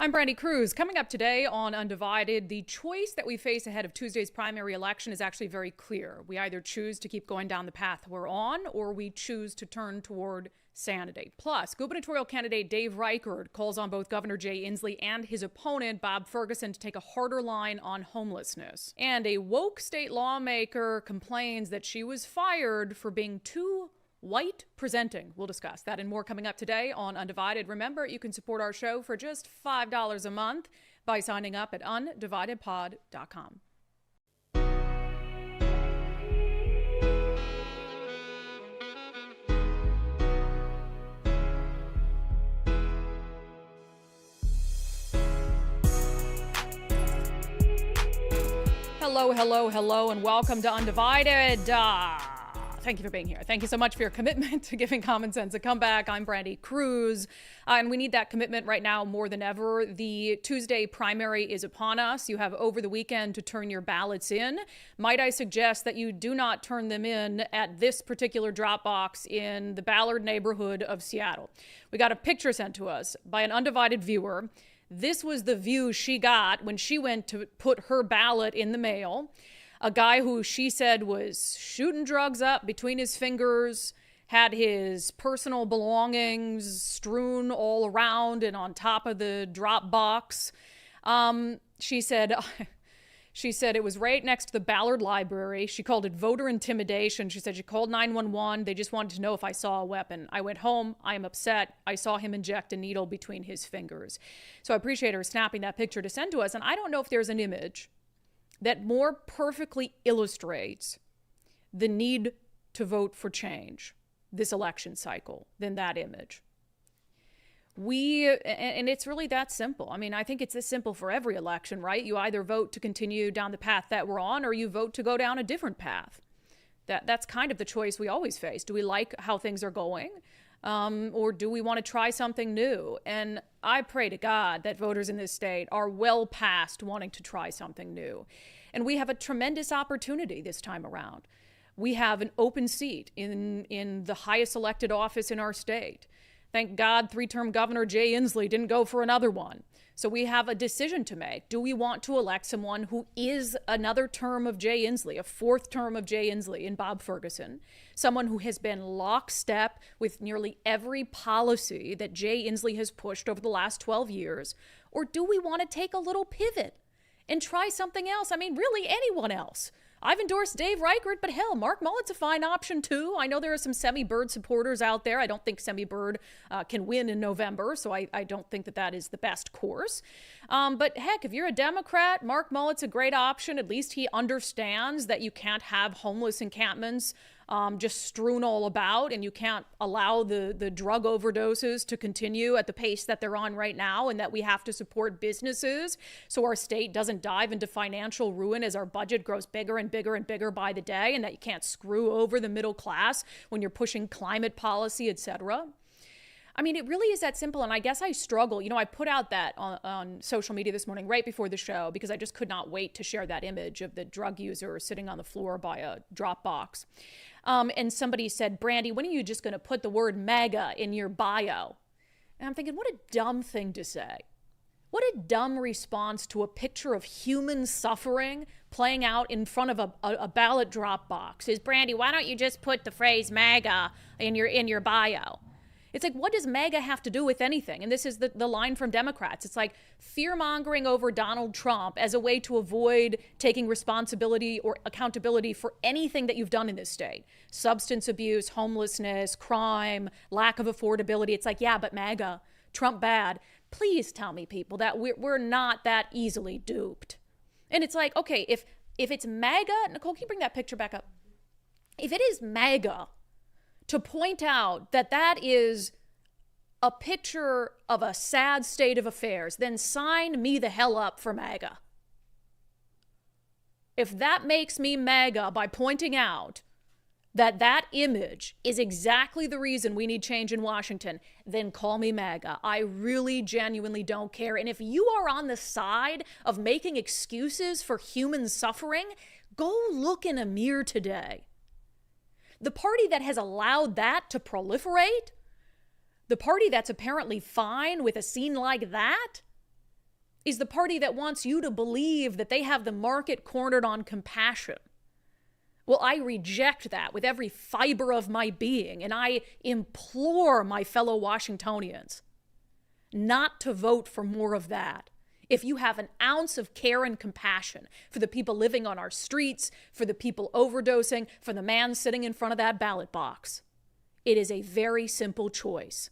I'm Brandi Kruse. Coming up today on Undivided, the choice that we face ahead of Tuesday's primary election is actually very clear. We either choose to keep going down the path we're on, or we choose to turn toward sanity. Plus, gubernatorial candidate Dave Reichert calls on both Governor Jay Inslee and his opponent, Bob Ferguson, to take a harder line on homelessness. And a woke state lawmaker complains that she was fired for being too white presenting. We'll discuss that and more coming up today on Undivided. Remember, you can support our show for just $5 a month by signing up at undividedpod.com. Hello, and welcome to Undivided. Thank you for being here. Thank you so much for your commitment to giving common sense a comeback. I'm Brandi Kruse, and we need that commitment right now more than ever. The Tuesday primary is upon us. You have over the weekend to turn your ballots in. Might I suggest that you do not turn them in at this particular drop box in the Ballot neighborhood of Seattle. We got a picture sent to us by an Undivided viewer. This was the view she got when she went to put her ballot in the mail. A guy who she said was shooting drugs up between his fingers, had his personal belongings strewn all around and on top of the drop box. She said it was right next to the Ballard Library. She called it voter intimidation. She said she called 911. They just wanted to know if I saw a weapon. I went home. I am upset. I saw him inject a needle between his fingers. So I appreciate her snapping that picture to send to us. And I don't know if there's an image that more perfectly illustrates the need to vote for change this election cycle than that image. And it's really that simple. I mean, I think it's this simple for every election, right? You either vote to continue down the path that we're on, or you vote to go down a different path. That's kind of the choice we always face. Do we like how things are going? Or do we want to try something new? And I pray to God that voters in this state are well past wanting to try something new. And we have a tremendous opportunity this time around. We have an open seat in the highest elected office in our state. Thank God three-term Governor Jay Inslee didn't go for another one. So we have a decision to make. Do we want to elect someone who is another term of Jay Inslee, a fourth term of Jay Inslee in Bob Ferguson, someone who has been lockstep with nearly every policy that Jay Inslee has pushed over the last 12 years? Or do we want to take a little pivot and try something else? I mean, really anyone else. I've endorsed Dave Reichert, but hell, Mark Mullet's a fine option too. I know there are some Semi-Bird supporters out there. I don't think Semi-Bird can win in November, so I don't think that is the best course. But heck, if you're a Democrat, Mark Mullet's a great option. At least he understands that you can't have homeless encampments just strewn all about, and you can't allow the drug overdoses to continue at the pace that they're on right now, and that we have to support businesses so our state doesn't dive into financial ruin as our budget grows bigger and bigger and bigger by the day, and that you can't screw over the middle class when you're pushing climate policy, etc. I mean, it really is that simple, and I guess I struggle. You know, I put out that on social media this morning right before the show because I just could not wait to share that image of the drug user sitting on the floor by a drop box. And somebody said, Brandi, when are you just going to put the word MAGA in your bio? And I'm thinking, what a dumb thing to say. What a dumb response to a picture of human suffering playing out in front of a ballot drop box is, Brandi, why don't you just put the phrase MAGA in your bio? It's like, what does MAGA have to do with anything? And this is the line from Democrats. It's like fear-mongering over Donald Trump as a way to avoid taking responsibility or accountability for anything that you've done in this state. Substance abuse, homelessness, crime, lack of affordability. It's like, yeah, but MAGA, Trump bad. Please tell me, people, that we're not that easily duped. And it's like, okay, if it's MAGA, Nicole, can you bring that picture back up? If it is MAGA, to point out that is a picture of a sad state of affairs, then sign me the hell up for MAGA. If that makes me MAGA by pointing out that image is exactly the reason we need change in Washington, then call me MAGA. I really genuinely don't care. And if you are on the side of making excuses for human suffering, go look in a mirror today. The party that has allowed that to proliferate, the party that's apparently fine with a scene like that, is the party that wants you to believe that they have the market cornered on compassion. Well, I reject that with every fiber of my being, and I implore my fellow Washingtonians not to vote for more of that. If you have an ounce of care and compassion for the people living on our streets, for the people overdosing, for the man sitting in front of that ballot box, it is a very simple choice.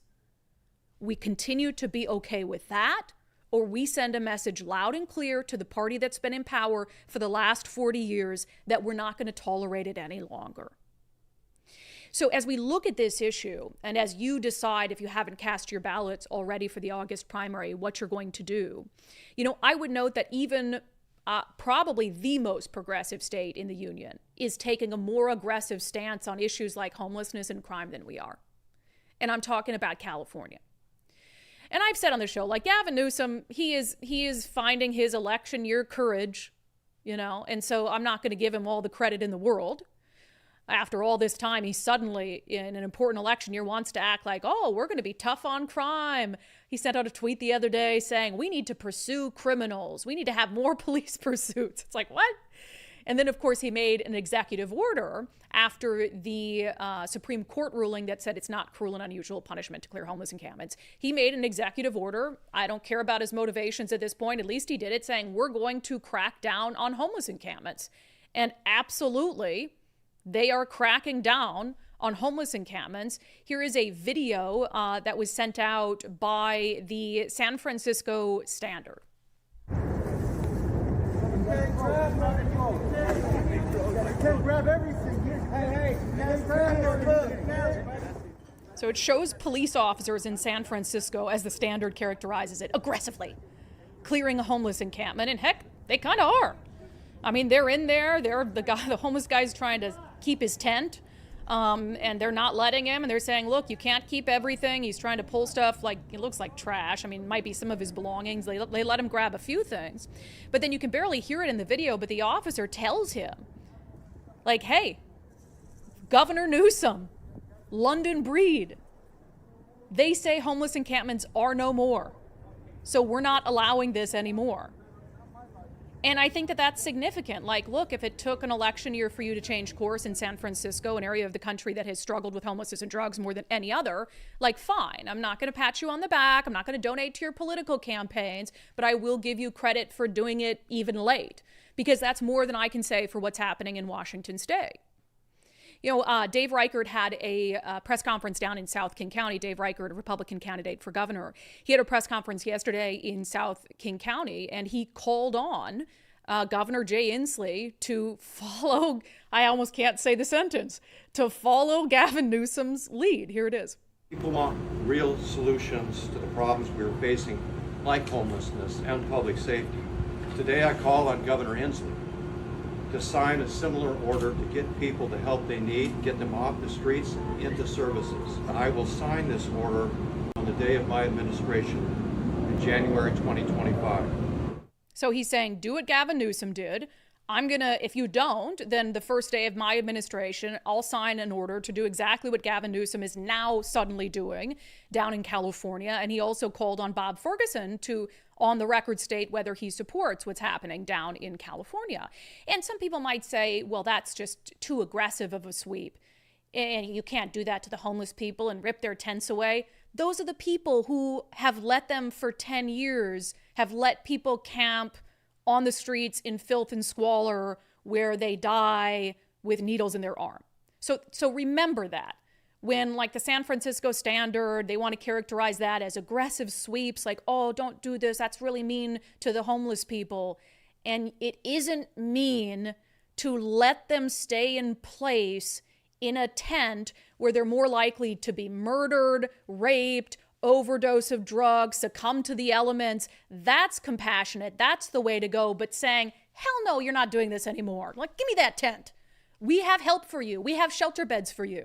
We continue to be okay with that, or we send a message loud and clear to the party that's been in power for the last 40 years that we're not going to tolerate it any longer. So as we look at this issue, and as you decide, if you haven't cast your ballots already for the August primary, what you're going to do, I would note that even probably the most progressive state in the union is taking a more aggressive stance on issues like homelessness and crime than we are. And I'm talking about California. And I've said on the show, like Gavin Newsom, he is finding his election year courage, and so I'm not going to give him all the credit in the world. After all this time, he suddenly, in an important election year, wants to act like, oh, we're going to be tough on crime. He sent out a tweet the other day saying, we need to pursue criminals. We need to have more police pursuits. It's like, what? And then, of course, he made an executive order after the Supreme Court ruling that said it's not cruel and unusual punishment to clear homeless encampments. He made an executive order. I don't care about his motivations at this point. At least he did it, saying we're going to crack down on homeless encampments. And absolutely, they are cracking down on homeless encampments. Here is a video that was sent out by the San Francisco Standard. Grab everything. So it shows police officers in San Francisco, as the Standard characterizes it, aggressively clearing a homeless encampment. And heck, they kind of are. I mean, they're in there. The homeless guy's trying to keep his tent, and they're not letting him. And they're saying, look, you can't keep everything. He's trying to pull stuff like, it looks like trash. I mean, it might be some of his belongings. They let him grab a few things. But then you can barely hear it in the video, but the officer tells him, like, hey, Governor Newsom, London Breed, they say homeless encampments are no more. So we're not allowing this anymore. And I think that that's significant. Like, look, if it took an election year for you to change course in San Francisco, an area of the country that has struggled with homelessness and drugs more than any other, like, fine, I'm not going to pat you on the back. I'm not going to donate to your political campaigns, but I will give you credit for doing it even late, because that's more than I can say for what's happening in Washington State. Dave Reichert had a press conference down in South King County. Dave Reichert, a Republican candidate for governor. He had a press conference yesterday in South King County, and he called on Governor Jay Inslee to follow, I almost can't say the sentence, to follow Gavin Newsom's lead. Here it is. People want real solutions to the problems we are facing, like homelessness and public safety. Today I call on Governor Inslee to sign a similar order to get people the help they need, get them off the streets and into services. I will sign this order on the day of my administration in January 2025. So he's saying, do what Gavin Newsom did. If you don't, then the first day of my administration, I'll sign an order to do exactly what Gavin Newsom is now suddenly doing down in California. And he also called on Bob Ferguson to, on the record, state whether he supports what's happening down in California. And some people might say, well, that's just too aggressive of a sweep. And you can't do that to the homeless people and rip their tents away. Those are the people who have let them for 10 years, have let people camp on the streets in filth and squalor where they die with needles in their arm. So remember that. When, like, the San Francisco Standard, they want to characterize that as aggressive sweeps, like, oh, don't do this, that's really mean to the homeless people. And it isn't mean to let them stay in place in a tent where they're more likely to be murdered, raped, overdose of drugs, succumb to the elements. That's compassionate. That's the way to go. But saying, hell no, you're not doing this anymore. Like, give me that tent. We have help for you. We have shelter beds for you.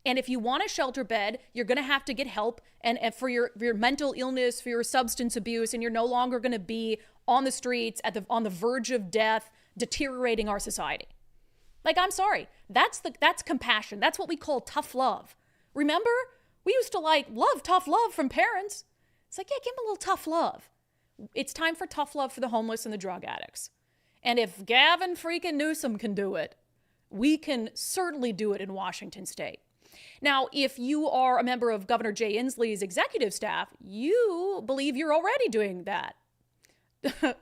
And if you want a shelter bed, you're going to have to get help and for your mental illness, for your substance abuse, and you're no longer going to be on the streets on the verge of death, deteriorating our society. Like, I'm sorry. That's compassion. That's what we call tough love. Remember? We used to love tough love from parents. It's like, yeah, give them a little tough love. It's time for tough love for the homeless and the drug addicts. And if Gavin freaking Newsom can do it, we can certainly do it in Washington state. Now, if you are a member of Governor Jay Inslee's executive staff, you believe you're already doing that,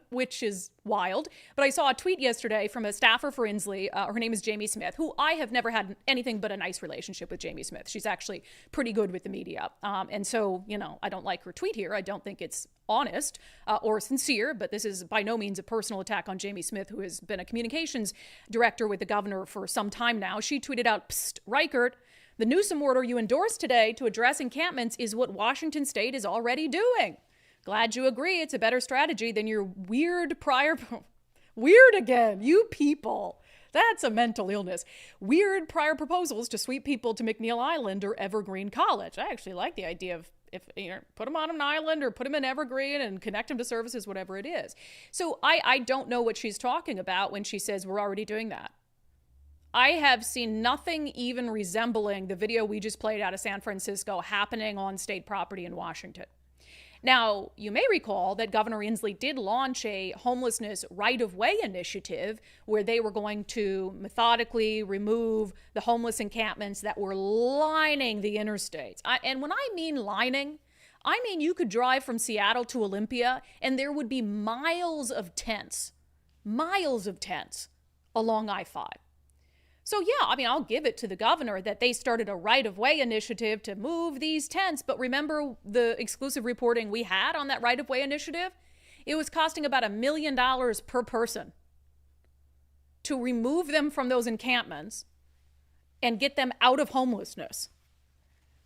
which is wild. But I saw a tweet yesterday from a staffer for Inslee. Her name is Jamie Smith, who I have never had anything but a nice relationship with Jamie Smith. She's actually pretty good with the media. And so, I don't like her tweet here. I don't think it's honest or sincere, but this is by no means a personal attack on Jamie Smith, who has been a communications director with the governor for some time now. She tweeted out, "Psst, Reichert, the Newsom order you endorsed today to address encampments is what Washington state is already doing. Glad you agree it's a better strategy than your weird again, you people. That's a mental illness. Weird prior proposals to sweep people to McNeil Island or Evergreen College." I actually like the idea of put them on an island or put them in Evergreen and connect them to services, whatever it is. So I don't know what she's talking about when she says we're already doing that. I have seen nothing even resembling the video we just played out of San Francisco happening on state property in Washington. Now, you may recall that Governor Inslee did launch a homelessness right-of-way initiative where they were going to methodically remove the homeless encampments that were lining the interstates. And when I mean lining, I mean you could drive from Seattle to Olympia and there would be miles of tents along I-5. So yeah, I'll give it to the governor that they started a right-of-way initiative to move these tents. But remember the exclusive reporting we had on that right-of-way initiative? It was costing about $1 million per person to remove them from those encampments and get them out of homelessness.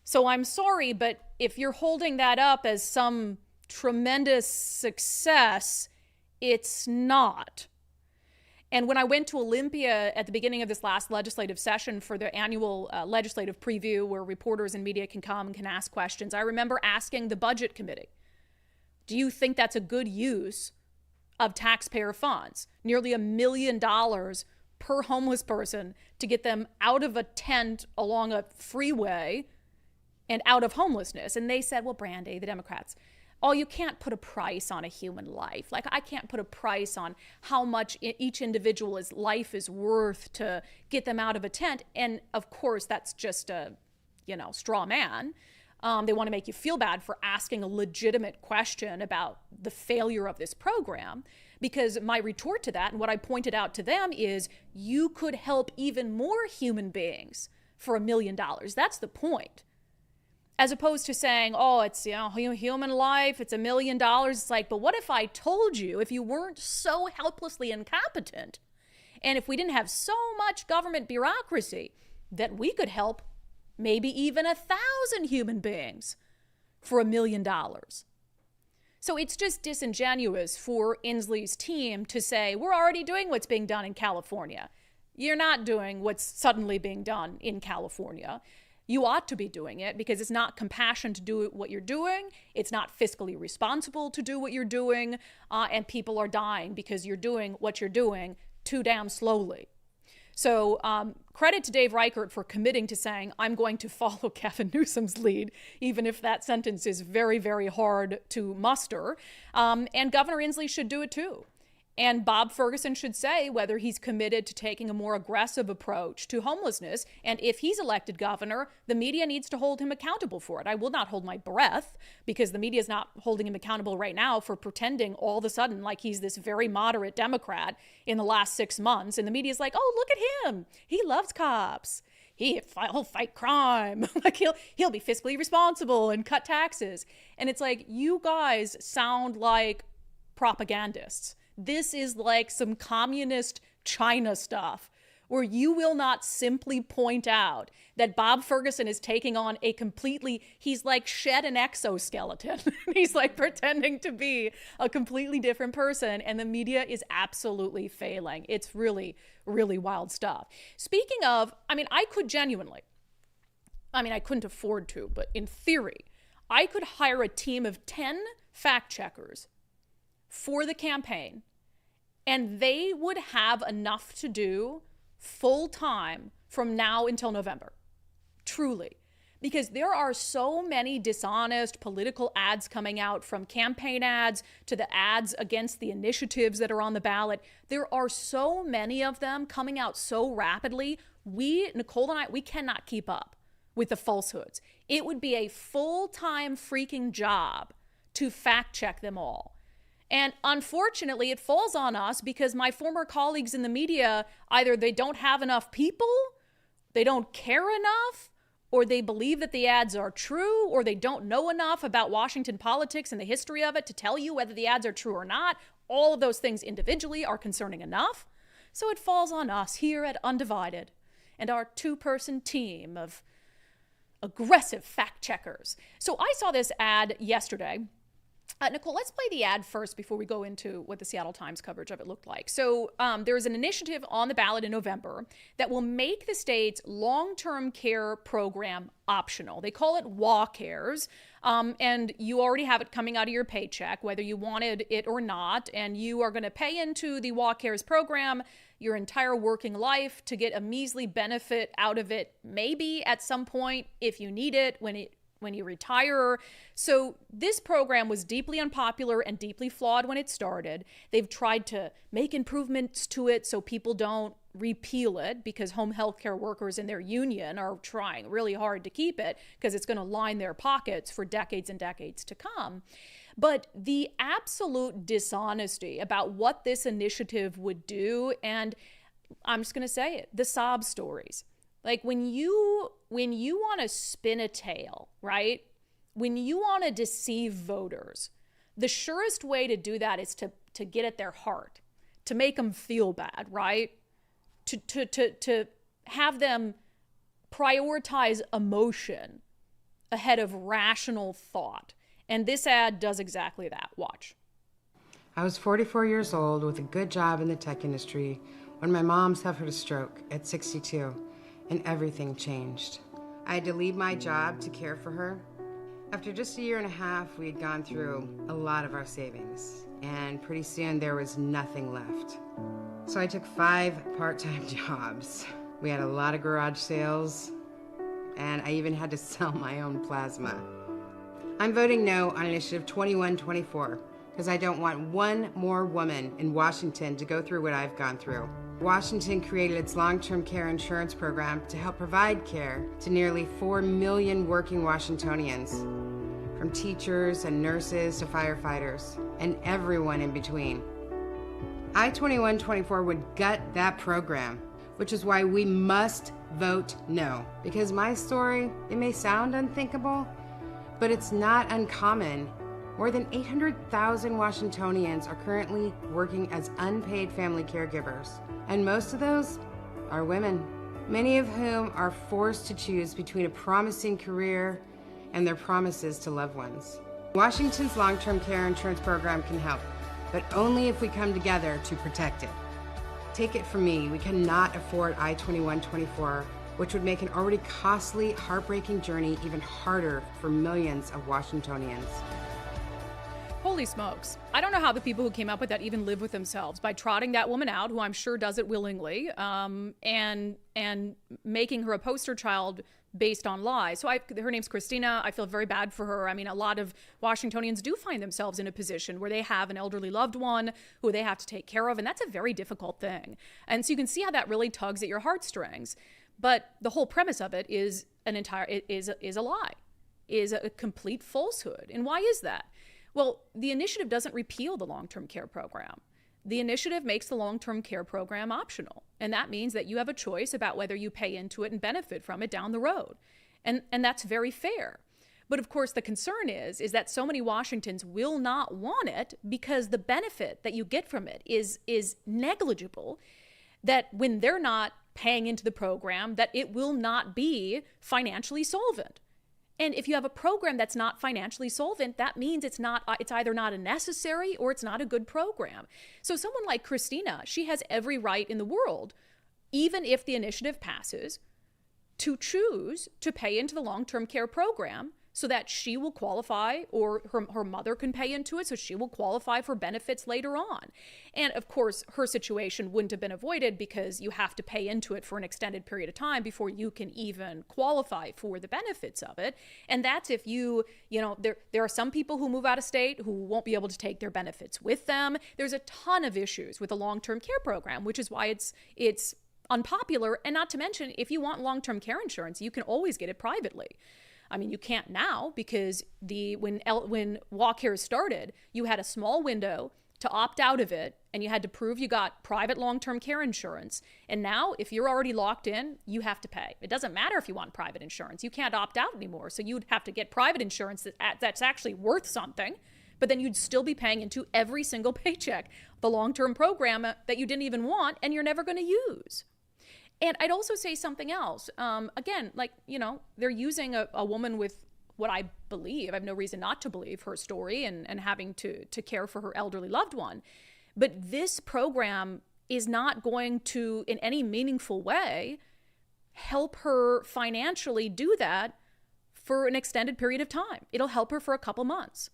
So I'm sorry, but if you're holding that up as some tremendous success, it's not. And when I went to Olympia at the beginning of this last legislative session for the annual legislative preview where reporters and media can come and can ask questions, I remember asking the budget committee, do you think that's a good use of taxpayer funds? Nearly $1 million per homeless person to get them out of a tent along a freeway and out of homelessness. And they said, well, Brandi, the Democrats, you can't put a price on a human life. Like, I can't put a price on how much each individual's life is worth to get them out of a tent. And of course, that's just a, straw man. They want to make you feel bad for asking a legitimate question about the failure of this program. Because my retort to that and what I pointed out to them is you could help even more human beings for $1 million. That's the point. As opposed to saying, it's, human life, it's $1 million. It's like, but what if I told you, if you weren't so helplessly incompetent, and if we didn't have so much government bureaucracy, that we could help maybe even 1,000 human beings for $1 million. So it's just disingenuous for Inslee's team to say, we're already doing what's being done in California. You're not doing what's suddenly being done in California. You ought to be doing it because it's not compassion to do what you're doing. It's not fiscally responsible to do what you're doing. And people are dying because you're doing what you're doing too damn slowly. So credit to Dave Reichert for committing to saying, I'm going to follow Gavin Newsom's lead, even if that sentence is very, very hard to muster. And Governor Inslee should do it too. And Bob Ferguson should say whether he's committed to taking a more aggressive approach to homelessness. And if he's elected governor, the media needs to hold him accountable for it. I will not hold my breath because the media is not holding him accountable right now for pretending all of a sudden like he's this very moderate Democrat in the last 6 months. And the media is like, oh, look at him. He loves cops. He'll fight crime. Like he'll be fiscally responsible and cut taxes. And it's like, you guys sound like propagandists. This is like some communist China stuff where you will not simply point out that Bob Ferguson is taking on he's like shed an exoskeleton. He's like pretending to be a completely different person, and the media is absolutely failing. It's really, really wild stuff. Speaking of, I could genuinely, I couldn't afford to, but in theory, I could hire a team of 10 fact checkers for the campaign, and they would have enough to do full time from now until November. Truly. because there are so many dishonest political ads coming out, from campaign ads to the ads against the initiatives that are on the ballot. There are so many of them coming out so rapidly. Nicole and I, we cannot keep up with the falsehoods. It would be a full-time freaking job to fact check them all. And unfortunately, it falls on us because my former colleagues in the media, either they don't have enough people, they don't care enough, or they believe that the ads are true, or they don't know enough about Washington politics and the history of it to tell you whether the ads are true or not. All of those things individually are concerning enough. So it falls on us here at unDivided and our two-person team of aggressive fact checkers. So I saw this ad yesterday. Nicole, let's play the ad first before we go into what the Seattle Times coverage of it looked like. So there's an initiative on the ballot in November that will make the state's long-term care program optional. They call it WACARES, and you already have it coming out of your paycheck, whether you wanted it or not, and you are going to pay into the WACARES program your entire working life to get a measly benefit out of it, maybe at some point if you need it when you retire. So this program was deeply unpopular and deeply flawed when it started. They've tried to make improvements to it so people don't repeal it, because home health care workers in their union are trying really hard to keep it because it's going to line their pockets for decades and decades to come. But the absolute dishonesty about what this initiative would do, and I'm just going to say it, the sob stories. Like when you want to spin a tale, right? When you want to deceive voters, the surest way to do that is to get at their heart, to make them feel bad, right? To have them prioritize emotion ahead of rational thought. And this ad does exactly that. Watch. I was 44 years old with a good job in the tech industry when my mom suffered a stroke at 62. And everything changed. I had to leave my job to care for her. After just a year and a half, we had gone through a lot of our savings, and pretty soon there was nothing left. So I took 5 part-time jobs. We had a lot of garage sales, and I even had to sell my own plasma. I'm voting no on Initiative 2124 because I don't want one more woman in Washington to go through what I've gone through. Washington created its long-term care insurance program to help provide care to nearly 4 million working Washingtonians, from teachers and nurses to firefighters, and everyone in between. I-2124 would gut that program, which is why we must vote no. Because my story, it may sound unthinkable, but it's not uncommon. More than 800,000 Washingtonians are currently working as unpaid family caregivers, and most of those are women, many of whom are forced to choose between a promising career and their promises to loved ones. Washington's long-term care insurance program can help, but only if we come together to protect it. Take it from me, we cannot afford I-2124, which would make an already costly, heartbreaking journey even harder for millions of Washingtonians. Holy smokes. I don't know how the people who came up with that even live with themselves by trotting that woman out, who I'm sure does it willingly, and making her a poster child based on lies. So her name's Christina. I feel very bad for her. I mean, a lot of Washingtonians do find themselves in a position where they have an elderly loved one who they have to take care of, and that's a very difficult thing. And so you can see how that really tugs at your heartstrings. But the whole premise of it is a lie, is a complete falsehood. And why is that? Well, the initiative doesn't repeal the long-term care program. The initiative makes the long-term care program optional. And that means that you have a choice about whether you pay into it and benefit from it down the road. And that's very fair. But of course, the concern is that so many Washingtons will not want it because the benefit that you get from it is negligible, that when they're not paying into the program, that it will not be financially solvent. And if you have a program that's not financially solvent, that means it's either not a necessary or it's not a good program. So someone like Christina, she has every right in the world, even if the initiative passes, to choose to pay into the long-term care program so that she will qualify, or her mother can pay into it so she will qualify for benefits later on. And of course, her situation wouldn't have been avoided because you have to pay into it for an extended period of time before you can even qualify for the benefits of it. And that's if there are some people who move out of state who won't be able to take their benefits with them. There's a ton of issues with the long-term care program, which is why it's unpopular. And not to mention, if you want long-term care insurance, you can always get it privately. I mean, you can't now because when Lawmaker started, you had a small window to opt out of it, and you had to prove you got private long-term care insurance. And now, if you're already locked in, you have to pay. It doesn't matter if you want private insurance. You can't opt out anymore. So you'd have to get private insurance that's actually worth something, but then you'd still be paying into every single paycheck the long-term program that you didn't even want and you're never going to use. And I'd also say something else. Again, they're using a woman with what I believe, I have no reason not to believe her story and having to care for her elderly loved one. But this program is not going to, in any meaningful way, help her financially do that for an extended period of time. It'll help her for a couple months.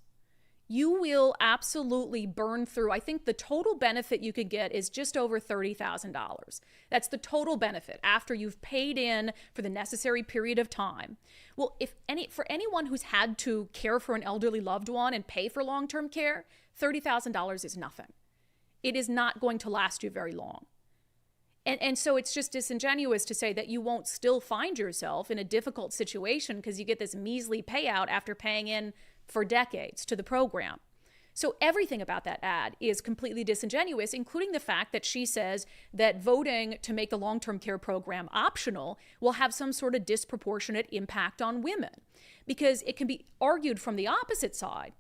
You will absolutely burn through. I think the total benefit you could get is just over $30,000. That's the total benefit after you've paid in for the necessary period of time. Well, for anyone who's had to care for an elderly loved one and pay for long-term care, $30,000 is nothing. It is not going to last you very long. And so it's just disingenuous to say that you won't still find yourself in a difficult situation because you get this measly payout after paying in for decades to the program. So everything about that ad is completely disingenuous, including the fact that she says that voting to make the long-term care program optional will have some sort of disproportionate impact on women. Because it can be argued from the opposite side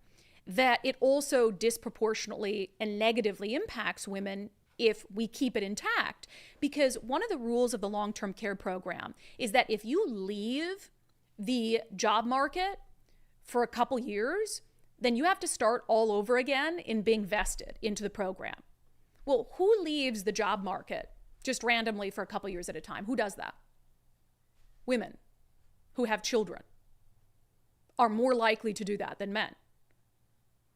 that it also disproportionately and negatively impacts women if we keep it intact. Because one of the rules of the long-term care program is that if you leave the job market for a couple years, then you have to start all over again in being vested into the program. Well, who leaves the job market just randomly for a couple years at a time? Who does that? Women who have children are more likely to do that than men.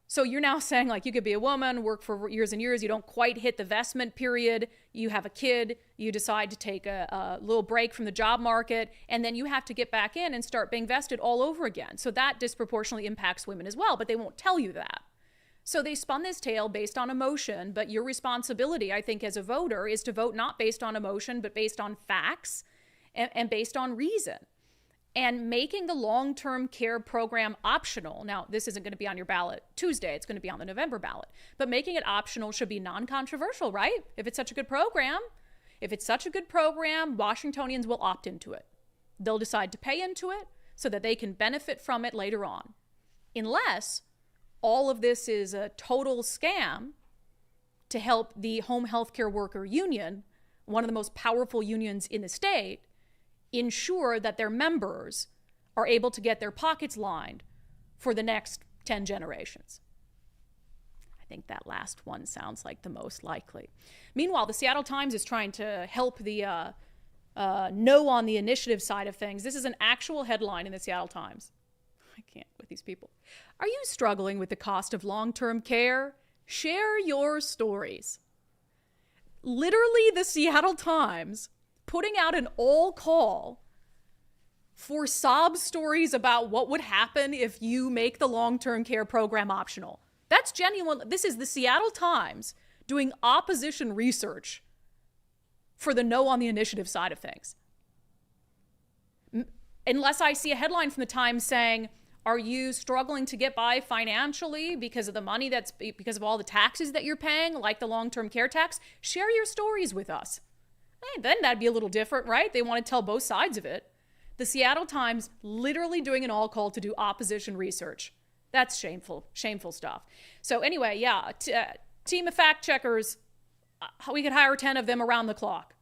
So you're now saying, like, you could be a woman, work for years and years, you don't quite hit the vestment period, you have a kid, you decide to take a little break from the job market, and then you have to get back in and start being vested all over again. So that disproportionately impacts women as well, but they won't tell you that. So they spun this tale based on emotion, but your responsibility, I think, as a voter is to vote not based on emotion, but based on facts and based on reason. And making the long-term care program optional, now this isn't going to be on your ballot Tuesday, it's going to be on the November ballot, but making it optional should be non-controversial, right? If it's such a good program, Washingtonians will opt into it. They'll decide to pay into it so that they can benefit from it later on. Unless all of this is a total scam to help the home health care worker union, one of the most powerful unions in the state, ensure that their members are able to get their pockets lined for the next 10 generations. I think that last one sounds like the most likely. Meanwhile, the Seattle Times is trying to help the no on the initiative side of things. This is an actual headline in the Seattle Times. I can't with these people. Are you struggling with the cost of long-term care? Share your stories. Literally, the Seattle Times putting out an all-call for sob stories about what would happen if you make the long-term care program optional. That's genuine. This is the Seattle Times doing opposition research for the no on the initiative side of things. Unless I see a headline from the Times saying, are you struggling to get by financially because of the money because of all the taxes that you're paying, like the long-term care tax? Share your stories with us. Then that'd be a little different, right? They want to tell both sides of it. The Seattle Times literally doing an all call to do opposition research. That's shameful stuff. So anyway, yeah, team of fact checkers, we could hire 10 of them around the clock.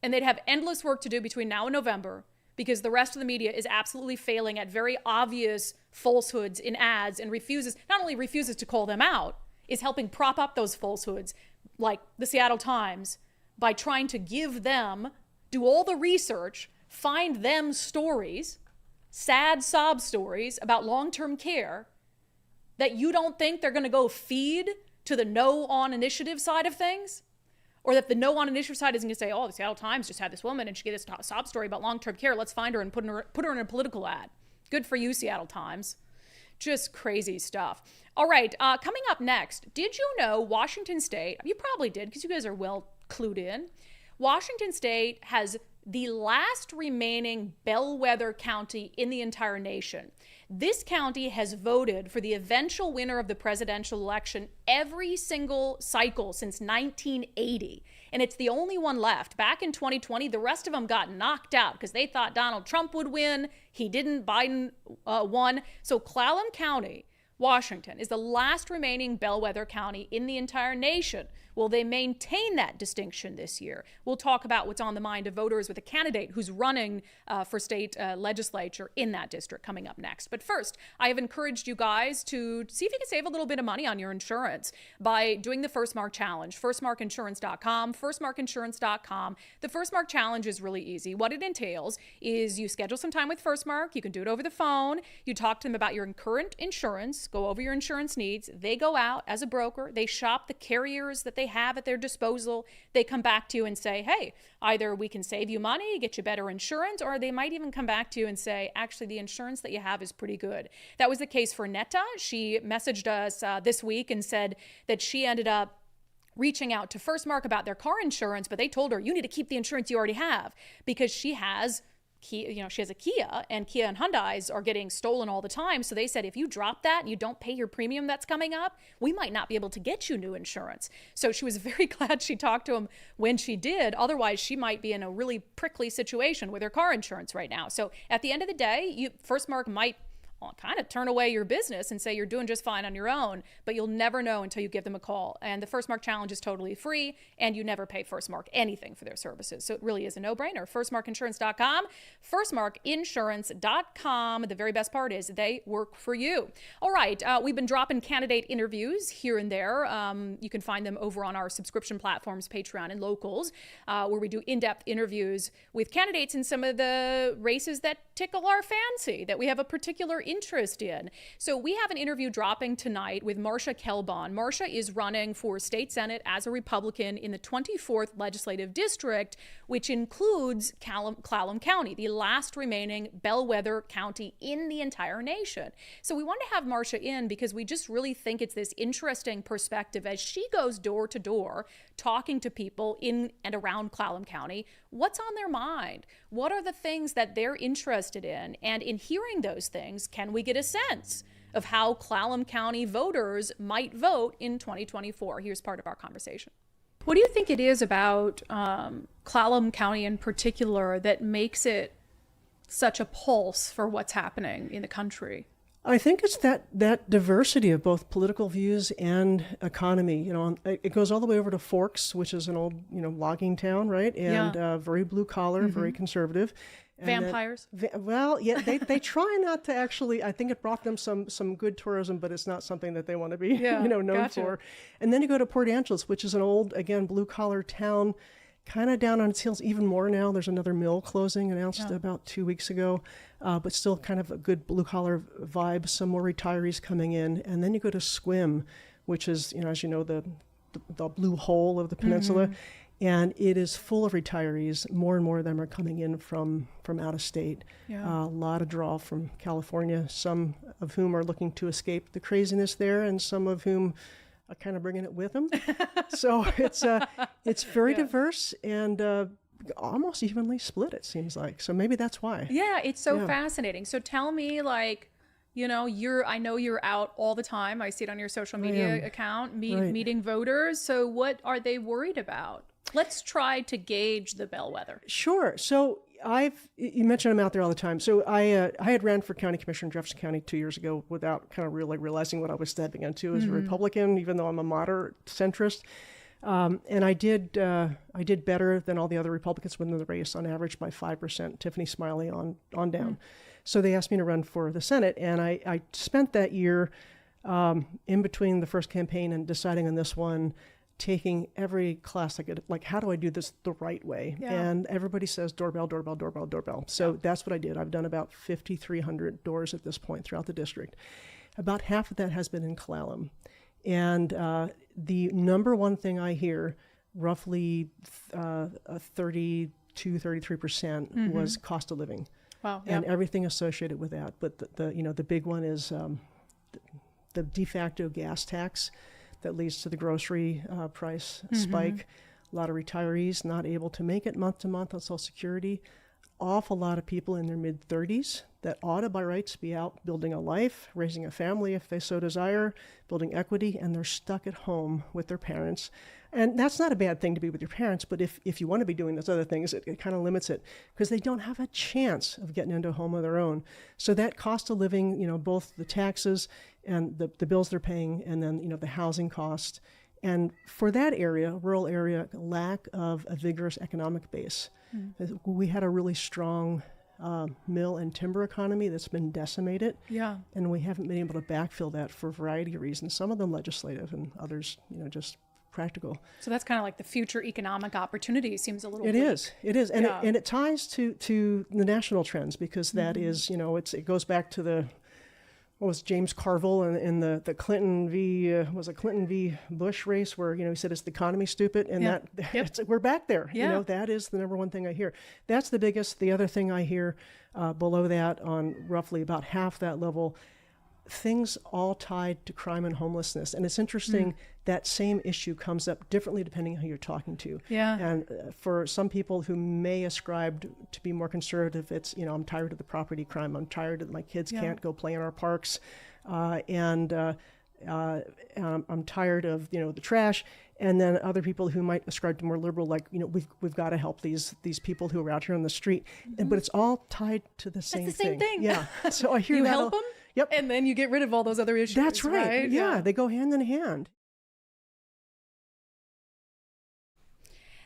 And they'd have endless work to do between now and November because the rest of the media is absolutely failing at very obvious falsehoods in ads and not only refuses to call them out, is helping prop up those falsehoods like the Seattle Times by trying to give them, do all the research, find them stories sad sob stories about long-term care that you don't think they're going to go feed to the no on initiative side of things? Or that the no on initiative side isn't going to say, oh, the Seattle Times just had this woman and she gave this sob story about long-term care. Let's find her and put her in a political ad. Good for you, Seattle Times. Just crazy stuff. All right, coming up next, did you know Washington State, you probably did because you guys are well clued in, Washington State has the last remaining bellwether county in the entire nation. This county has voted for the eventual winner of the presidential election every single cycle since 1980. And it's the only one left. Back in 2020, the rest of them got knocked out because they thought Donald Trump would win. He didn't. Biden won. So Clallam County, Washington, is the last remaining bellwether county in the entire nation. Will they maintain that distinction this year? We'll talk about what's on the mind of voters with a candidate who's running for state legislature in that district coming up next. But first, I have encouraged you guys to see if you can save a little bit of money on your insurance by doing the First Mark Challenge. FirstMarkInsurance.com, FirstMarkInsurance.com. The First Mark Challenge is really easy. What it entails is you schedule some time with First Mark. You can do it over the phone. You talk to them about your current insurance, go over your insurance needs. They go out as a broker. They shop the carriers that they have at their disposal. They come back to you and say, hey, either we can save you money, get you better insurance, or they might even come back to you and say, actually, the insurance that you have is pretty good. That was the case for Netta. She messaged us this week and said that she ended up reaching out to First Mark about their car insurance, but they told her, you need to keep the insurance you already have because she has she has a Kia, and Kia and Hyundais are getting stolen all the time. So they said, if you drop that and you don't pay your premium that's coming up, we might not be able to get you new insurance. So she was very glad she talked to him when she did. Otherwise, she might be in a really prickly situation with her car insurance right now. So at the end of the day, First Mark might kind of turn away your business and say you're doing just fine on your own, but you'll never know until you give them a call. And the First Mark Challenge is totally free, and you never pay First Mark anything for their services. So it really is a no-brainer. FirstMarkInsurance.com, FirstMarkInsurance.com. The very best part is they work for you. All right, we've been dropping candidate interviews here and there. You can find them over on our subscription platforms, Patreon and Locals, where we do in-depth interviews with candidates in some of the races that tickle our fancy, that we have a particular interest in. So we have an interview dropping tonight with Marcia Kelbon. Marcia is running for state senate as a Republican in the 24th legislative district, which includes Clallam County, the last remaining bellwether county in the entire nation. So we want to have Marcia in because we just really think it's this interesting perspective as she goes door to door talking to people in and around Clallam County. What's on their mind? What are the things that they're interested in? And in hearing those things, can we get a sense of how Clallam County voters might vote in 2024? Here's part of our conversation. What do you think it is about Clallam County in particular that makes it such a pulse for what's happening in the country? I think it's that diversity of both political views and economy. You know, it goes all the way over to Forks, which is an old, logging town, right? And very blue collar, very conservative. And vampires? They try not to actually. I think it brought them some good tourism, but it's not something that they want to be, known for. And then you go to Port Angeles, which is an old, again, blue collar town, kind of down on its heels even more now. There's another mill closing announced about 2 weeks ago, but still kind of a good blue collar vibe. Some more retirees coming in, and then you go to Sequim, which is, as you know, the blue hole of the peninsula. And it is full of retirees. More and more of them are coming in from out of state. A lot of draw from California, some of whom are looking to escape the craziness there, and some of whom are kind of bringing it with them. So it's very diverse and almost evenly split, it seems like. So maybe that's why. Yeah, it's so fascinating. So tell me, I know you're out all the time. I see it on your social media account, meeting voters. So what are they worried about? Let's try to gauge the bellwether. Sure. So you mentioned I'm out there all the time. So I had ran for county commissioner in Jefferson County 2 years ago without kind of really realizing what I was stepping into as a Republican, even though I'm a moderate centrist. And I did better than all the other Republicans within the race on average by 5%, Tiffany Smiley on down. So they asked me to run for the Senate, and I spent that year in between the first campaign and deciding on this one, taking every class, like how do I do this the right way? Yeah. And everybody says doorbell, doorbell, doorbell, doorbell. So that's what I did. I've done about 5,300 doors at this point throughout the district. About half of that has been in Clallam. And the number one thing I hear, roughly 32, 33% was cost of living. Wow. And everything associated with that. But the big one is the de facto gas tax that leads to the grocery price spike. A lot of retirees not able to make it month to month on Social Security. Awful lot of people in their mid-30s that ought to by rights be out building a life, raising a family if they so desire, building equity, and they're stuck at home with their parents. And that's not a bad thing to be with your parents, but if you want to be doing those other things, it kind of limits it because they don't have a chance of getting into a home of their own. So that cost of living, both the taxes and the bills they're paying, and then, the housing cost. And for that area, rural area, lack of a vigorous economic base. We had a really strong mill and timber economy that's been decimated. Yeah. And we haven't been able to backfill that for a variety of reasons, some of them legislative and others, just practical. So that's kind of like the future economic opportunity seems a little It bleak. is. And, it ties to the national trends because that is, it goes back to what was James Carville in the Clinton v. Bush race where, he said, is the economy stupid? And we're back there. Yeah. That is the number one thing I hear. That's the biggest. The other thing I hear below that on roughly about half that level, things all tied to crime and homelessness. And it's interesting that same issue comes up differently depending on who you're talking to. Yeah. And for some people who may ascribe to be more conservative, it's, I'm tired of the property crime. I'm tired that my kids can't go play in our parks. And I'm tired of, the trash. And then other people who might ascribe to more liberal, like, we've got to help these people who are out here on the street. But it's all tied to the same thing. It's the same thing. Yeah. So I hear you that. help them? Yep. And then you get rid of all those other issues. That's right. Yeah, they go hand in hand.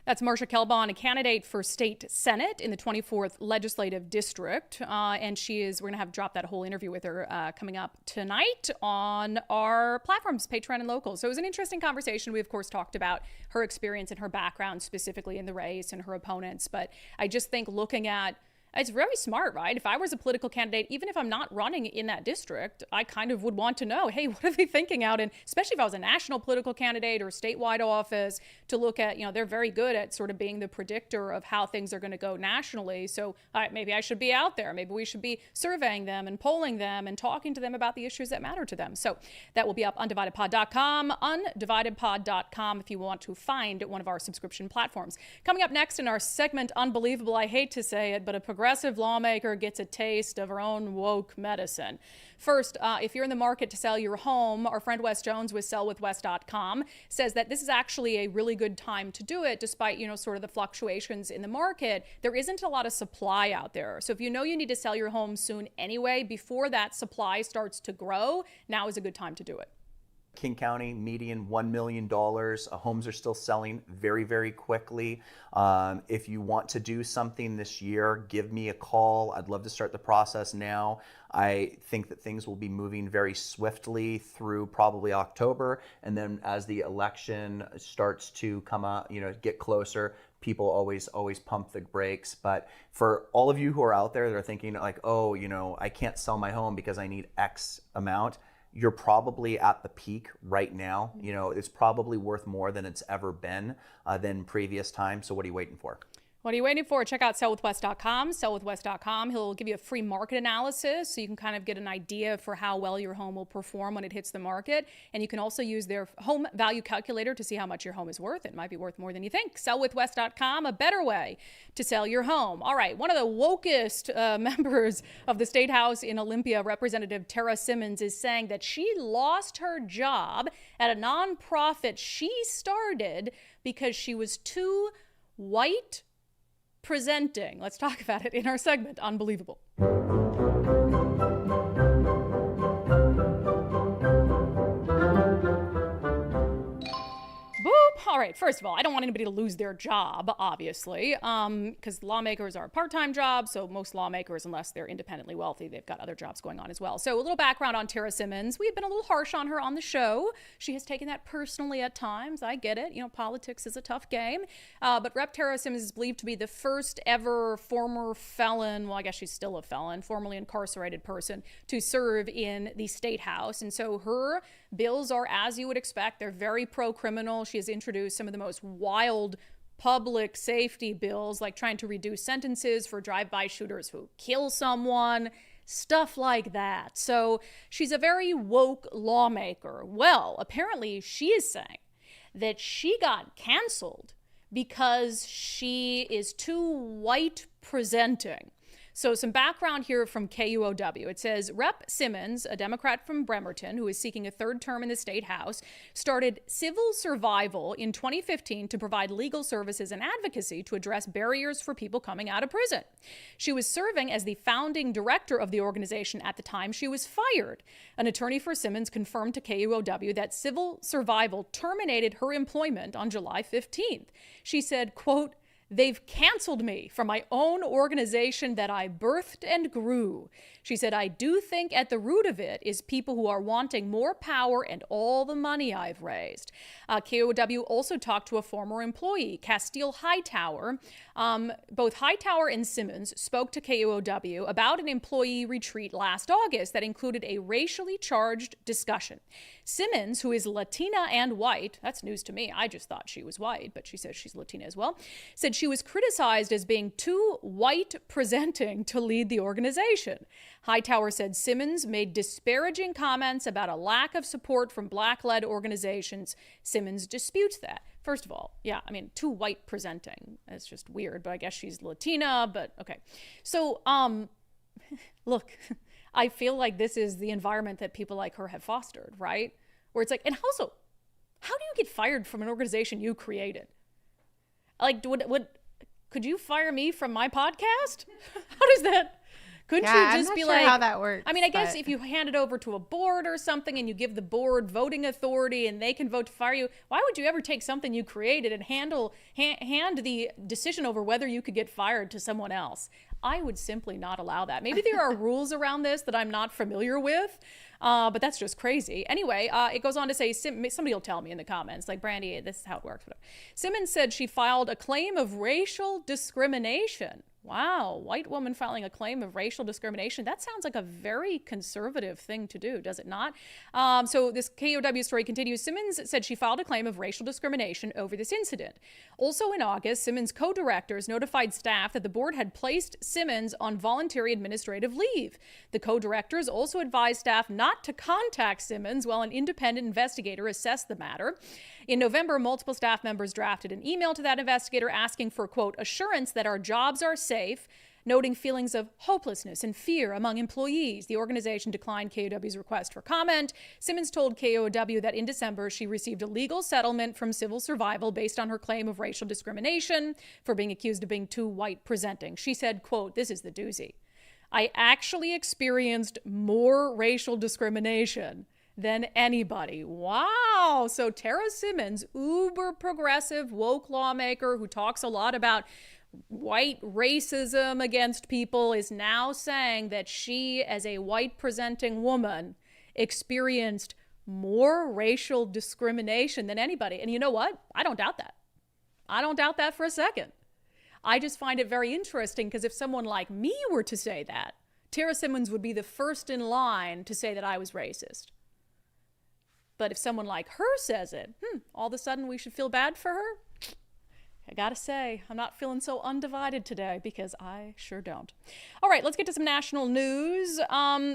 That's Marcia Kelbon, a candidate for state senate in the 24th legislative district. And we're going to have dropped that whole interview with her coming up tonight on our platforms, Patreon and Local. So it was an interesting conversation. We, of course, talked about her experience and her background specifically in the race and her opponents. But I just think looking at it's very smart, right? If I was a political candidate, even if I'm not running in that district, I kind of would want to know, hey, what are they thinking out? And especially if I was a national political candidate or statewide office, to look at, they're very good at sort of being the predictor of how things are going to go nationally. So maybe I should be out there. Maybe we should be surveying them and polling them and talking to them about the issues that matter to them. So that will be up undividedpod.com, undividedpod.com if you want to find one of our subscription platforms. Coming up next in our segment, Unbelievable, I hate to say it, but a progressive lawmaker gets a taste of her own woke medicine. First, if you're in the market to sell your home, our friend Wes Jones with sellwithwes.com says that this is actually a really good time to do it despite, sort of the fluctuations in the market. There isn't a lot of supply out there. So if you know you need to sell your home soon anyway, before that supply starts to grow, now is a good time to do it. King County, median $1 million. Homes are still selling very, very quickly. If you want to do something this year, give me a call. I'd love to start the process now. I think that things will be moving very swiftly through probably October. And then as the election starts to come out, get closer, people always pump the brakes. But for all of you who are out there that are thinking like, oh, I can't sell my home because I need X amount, you're probably at the peak right now. It's probably worth more than it's ever been than previous times. So what are you waiting for? What are you waiting for? Check out sellwithwes.com. Sellwithwes.com. He'll give you a free market analysis so you can kind of get an idea for how well your home will perform when it hits the market. And you can also use their home value calculator to see how much your home is worth. It might be worth more than you think. Sellwithwes.com, a better way to sell your home. All right, one of the wokest members of the State House in Olympia, Representative Tara Simmons, is saying that she lost her job at a nonprofit she started because she was too white presenting. Let's talk about it in our segment, Unbelievable. Boop. all right, first of all, I don't want anybody to lose their job, obviously, because lawmakers are a part-time job. So most lawmakers, unless they're independently wealthy, they've got other jobs going on as well. So a little background on Tara Simmons. We've been a little harsh on her on the show. She has taken that personally at times. I get it. You know, politics is a tough game. But Rep. Tara Simmons is believed to be the first ever former felon, well, I guess she's still a felon, formerly incarcerated person to serve in the state house. And so her bills are, as you would expect, they're very pro-criminal. She has introduced some of the most wild public safety bills, like trying to reduce sentences for drive-by shooters who kill someone, stuff like that. So she's a very woke lawmaker. Well, apparently she is saying that she got canceled because she is too white presenting. So some background here from KUOW. It says, Rep. Simmons, a Democrat from Bremerton who is seeking a third term in the state house, started Civil Survival in 2015 to provide legal services and advocacy to address barriers for people coming out of prison. She was serving as the founding director of the organization at the time she was fired. An attorney for Simmons confirmed to KUOW that Civil Survival terminated her employment on July 15th. She said, quote, "They've canceled me from my own organization that I birthed and grew." She said, "I do think at the root of it is people who are wanting more power and all the money I've raised." KOW also talked to a former employee, Castile Hightower. Both Hightower and Simmons spoke to KOW about an employee retreat last August that included a racially charged discussion. Simmons, who is Latina and white, that's news to me, I just thought she was white, but she says she's Latina as well, said she was criticized as being too white presenting to lead the organization. Hightower said Simmons made disparaging comments about a lack of support from black-led organizations. Simmons disputes that. First of all, yeah, I mean, too white presenting. It's just weird, but I guess she's Latina, but okay. So, look, I feel like this is the environment that people like her have fostered, right? Where it's like, and also, how do you get fired from an organization you created? Like, could you fire me from my podcast? How does that? Couldn't you just I'm not be sure like, how that works? I mean, I guess if you hand it over to a board or something and you give the board voting authority and they can vote to fire you, why would you ever take something you created and hand the decision over whether you could get fired to someone else? I would simply not allow that. Maybe there are rules around this that I'm not familiar with, but that's just crazy. Anyway, it goes on to say, somebody will tell me in the comments, like, Brandi, this is how it works. Whatever. Simmons said she filed a claim of racial discrimination. Wow, white woman filing a claim of racial discrimination. That sounds like a very conservative thing to do, does it not? So this KOW story continues. Simmons said she filed a claim of racial discrimination over this incident. Also in August, Simmons' co-directors notified staff that the board had placed Simmons on voluntary administrative leave. The co-directors also advised staff not to contact Simmons while an independent investigator assessed the matter. In November, multiple staff members drafted an email to that investigator asking for, quote, assurance that our jobs are safe, noting feelings of hopelessness and fear among employees. The organization declined KOW's request for comment. Simmons told KOW that in December, she received a legal settlement from Civil Survival based on her claim of racial discrimination for being accused of being too white presenting. She said, quote, this is the doozy, "I actually experienced more racial discrimination than anybody." Wow. So Tara Simmons, uber progressive woke lawmaker who talks a lot about white racism against people, is now saying that she, as a white presenting woman, experienced more racial discrimination than anybody. And you know what? I don't doubt that. I don't doubt that for a second. I just find it very interesting because if someone like me were to say that, Tara Simmons would be the first in line to say that I was racist. But if someone like her says it, all of a sudden we should feel bad for her? I gotta say, I'm not feeling so undivided today because I sure don't. All right, let's get to some national news.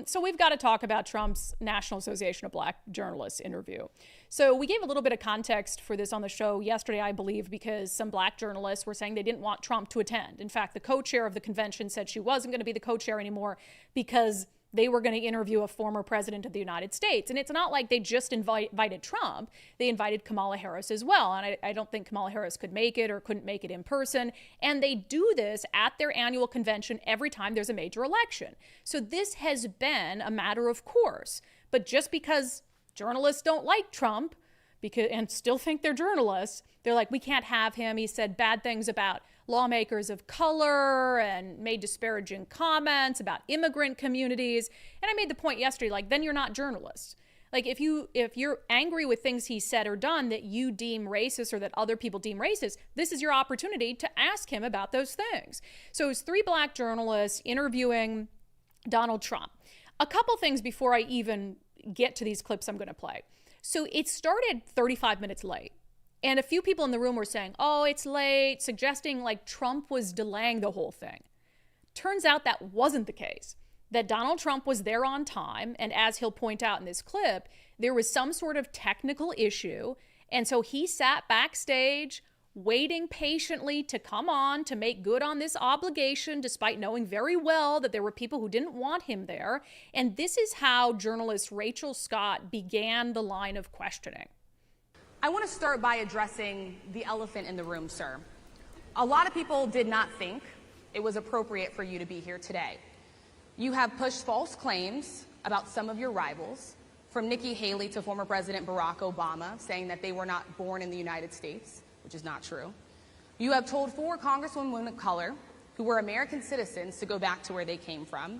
So we've got to talk about Trump's National Association of Black Journalists interview. So we gave a little bit of context for this on the show yesterday, I believe, because some black journalists were saying they didn't want Trump to attend. In fact, the co-chair of the convention said she wasn't going to be the co-chair anymore because they were going to interview a former president of the United States. And it's not like they just invited Trump. They invited Kamala Harris as well. And I don't think Kamala Harris could make it or couldn't make it in person. And they do this at their annual convention every time there's a major election. So this has been a matter of course. But just because journalists don't like Trump and still think they're journalists. They're like, we can't have him. He said bad things about lawmakers of color and made disparaging comments about immigrant communities. And I made the point yesterday, like, then you're not journalists. Like, if you're angry with things he said or done that you deem racist or that other people deem racist, this is your opportunity to ask him about those things. So it was 3 black journalists interviewing Donald Trump. A couple things before I even get to these clips I'm going to play. So it started 35 minutes late. And a few people in the room were saying, oh, it's late, suggesting like Trump was delaying the whole thing. Turns out that wasn't the case. That Donald Trump was there on time. And as he'll point out in this clip, there was some sort of technical issue. And so he sat backstage waiting patiently to come on to make good on this obligation, despite knowing very well that there were people who didn't want him there. And this is how journalist Rachel Scott began the line of questioning. I want to start by addressing the elephant in the room, sir. A lot of people did not think it was appropriate for you to be here today. You have pushed false claims about some of your rivals, from Nikki Haley to former President Barack Obama, saying that they were not born in the United States, which is not true. You have told 4 congresswomen of color who were American citizens to go back to where they came from.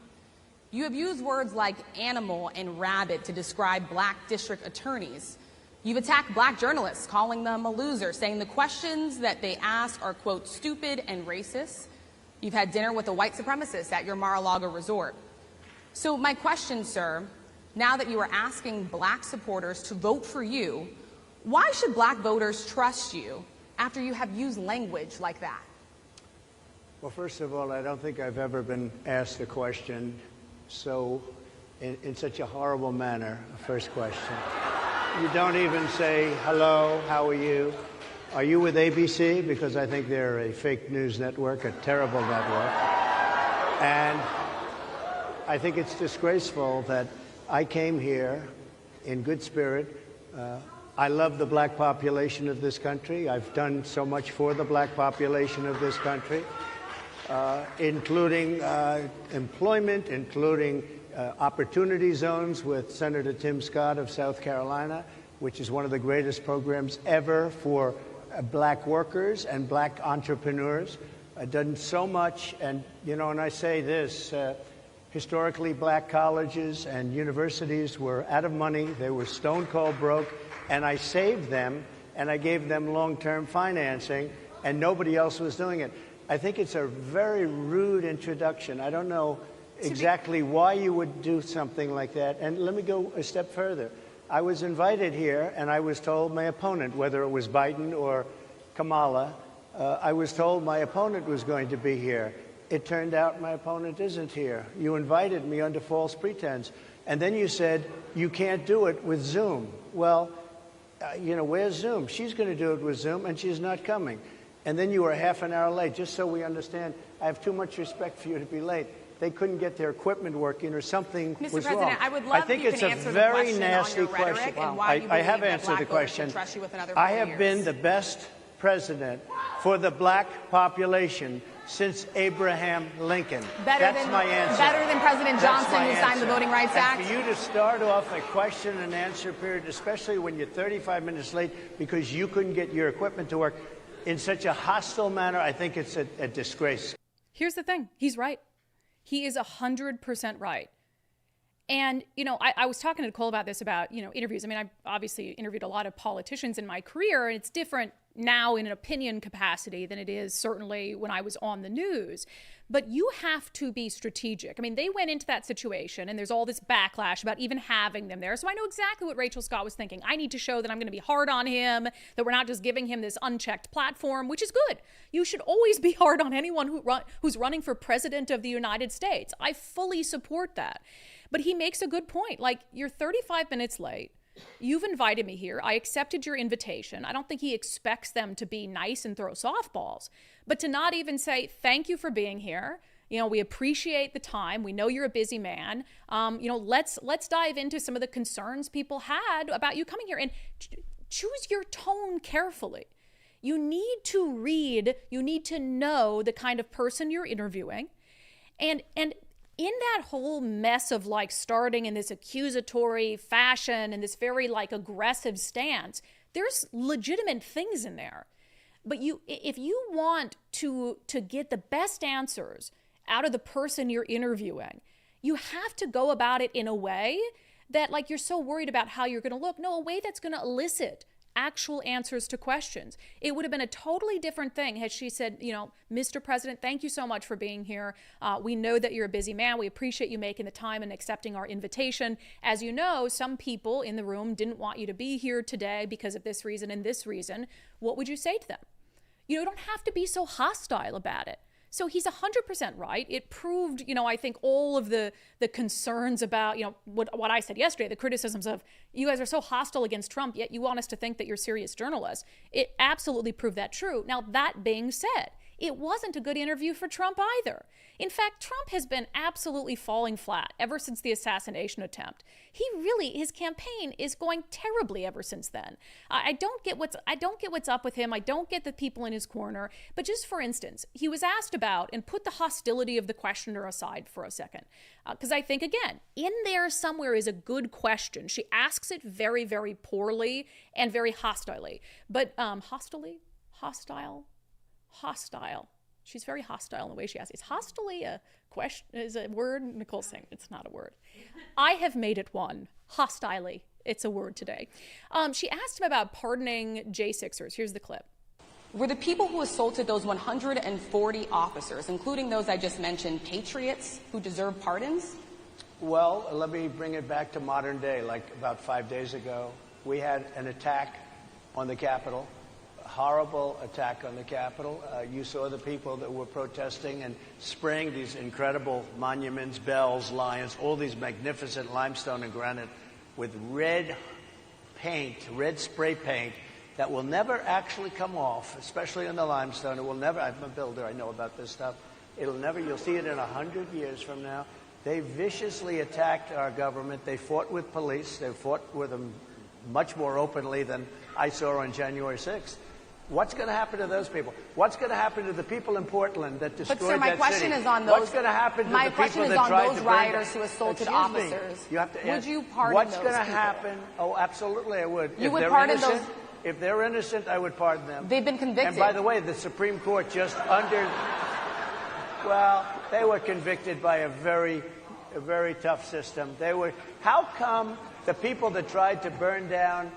You have used words like animal and rabid to describe black district attorneys. You've attacked black journalists, calling them a loser, saying the questions that they ask are, quote, stupid and racist. You've had dinner with a white supremacist at your Mar-a-Lago resort. So my question, sir, now that you are asking black supporters to vote for you, why should black voters trust you after you have used language like that? Well, first of all, I don't think I've ever been asked a question in such a horrible manner. First question. You don't even say, hello, how are you? Are you with ABC? Because I think they're a fake news network, a terrible network. And I think it's disgraceful that I came here in good spirit. I love the black population of this country. I've done so much for the black population of this country, including employment, including opportunity zones with Senator Tim Scott of South Carolina, which is one of the greatest programs ever for black workers and black entrepreneurs. I've done so much, and and I say this, historically black colleges and universities were out of money. They were stone cold broke, and I saved them, and I gave them long-term financing, and nobody else was doing it. I think it's a very rude introduction. I don't know exactly why you would do something like that. And let me go a step further. I was invited here, and I was told my opponent, whether it was Biden or Kamala, I was told my opponent was going to be here. It turned out my opponent isn't here. You invited me under false pretense. And then you said, you can't do it with Zoom. Well, where's Zoom? She's going to do it with Zoom, and she's not coming. And then you were half an hour late. Just so we understand, I have too much respect for you to be late. They couldn't get their equipment working, or something was wrong. Mr. President, I would love if you can answer the question on your rhetoric and why you believe that black voters should trust you with another 4 years. I have been the best president for the black population since Abraham Lincoln. That's my answer. Better than President Johnson, who signed the Voting Rights Act? And for you to start off a question and answer period, especially when you're 35 minutes late because you couldn't get your equipment to work, in such a hostile manner, I think it's a disgrace. Here's the thing. He's right. He is 100% right. And, I was talking to Nicole about this, about, interviews. I mean, I've obviously interviewed a lot of politicians in my career, and it's different now in an opinion capacity than it is certainly when I was on the news. But you have to be strategic. I mean, they went into that situation, and there's all this backlash about even having them there. So I know exactly what Rachel Scott was thinking. I need to show that I'm going to be hard on him, that we're not just giving him this unchecked platform, which is good. You should always be hard on anyone who's running for president of the United States. I fully support that. But he makes a good point. Like, you're 35 minutes late. You've invited me here. I accepted your invitation. I don't think he expects them to be nice and throw softballs, but to not even say, thank you for being here. We appreciate the time. We know you're a busy man. Let's dive into some of the concerns people had about you coming here, and choose your tone carefully. You need to read, you need to know the kind of person you're interviewing. And in that whole mess of starting in this accusatory fashion and this very aggressive stance, There's legitimate things in there. But if you want to get the best answers out of the person you're interviewing, you have to go about it in a way that, like, you're so worried about how you're going to look. No, a way that's going to elicit actual answers to questions. It would have been a totally different thing had she said, Mr. President, thank you so much for being here. We know that you're a busy man. We appreciate you making the time and accepting our invitation. As you know, some people in the room didn't want you to be here today because of this reason and this reason. What would you say to them? You don't have to be so hostile about it. So he's 100% right. It proved, I think all of the concerns about, what I said yesterday, the criticisms of you guys are so hostile against Trump, yet you want us to think that you're serious journalists. It absolutely proved that true. Now, that being said, it wasn't a good interview for Trump either. In fact, Trump has been absolutely falling flat ever since the assassination attempt. His campaign is going terribly ever since then. I don't get what's up with him. I don't get the people in his corner. But just for instance, he was asked about, and put the hostility of the questioner aside for a second, because I think, again, in there somewhere is a good question. She asks it very, very poorly and very hostilely. But hostile. She's very hostile in the way she asks. Is hostily a question? Is a word? Nicole's saying it's not a word. I have made it one. Hostilely. It's a word today. She asked him about pardoning J6ers. Here's the clip. Were the people who assaulted those 140 officers, including those I just mentioned, patriots who deserve pardons? Well, let me bring it back to modern day. Like about 5 days ago, we had an attack on the Capitol. Horrible attack on the Capitol. You saw the people that were protesting and spraying these incredible monuments, bells, lions, all these magnificent limestone and granite with red paint, red spray paint that will never actually come off, especially on the limestone. It will never, I'm a builder, I know about this stuff. It'll never, you'll see it in 100 years from now. They viciously attacked our government. They fought with police. They fought with them much more openly than I saw on January 6th. What's going to happen to those people? What's going to happen to the people in Portland that destroyed that city? But, sir, my question is on those. What's going to happen to my the question people is that on tried those to rioters who assaulted officers. You have to would you pardon What's those going to people? happen? Oh, absolutely, I would. You would pardon those? If they're innocent, I would pardon them. They've been convicted. And by the way, the Supreme Court just they were convicted by a very tough system. How come the people that tried to burn down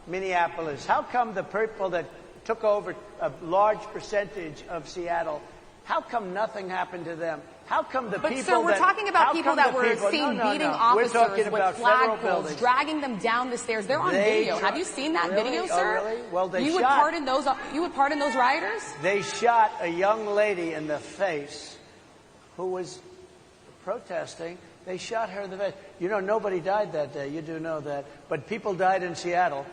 Minneapolis, how come the people that took over a large percentage of Seattle, how come nothing happened to them? How come the people But, sir, we're talking about people that were seen beating officers with flagpoles, dragging them down the stairs. They're on video. Have you seen that video, sir? Oh, really? Well, you would pardon those rioters? They shot a young lady in the face who was protesting. They shot her in the face. Nobody died that day. You do know that. But people died in Seattle.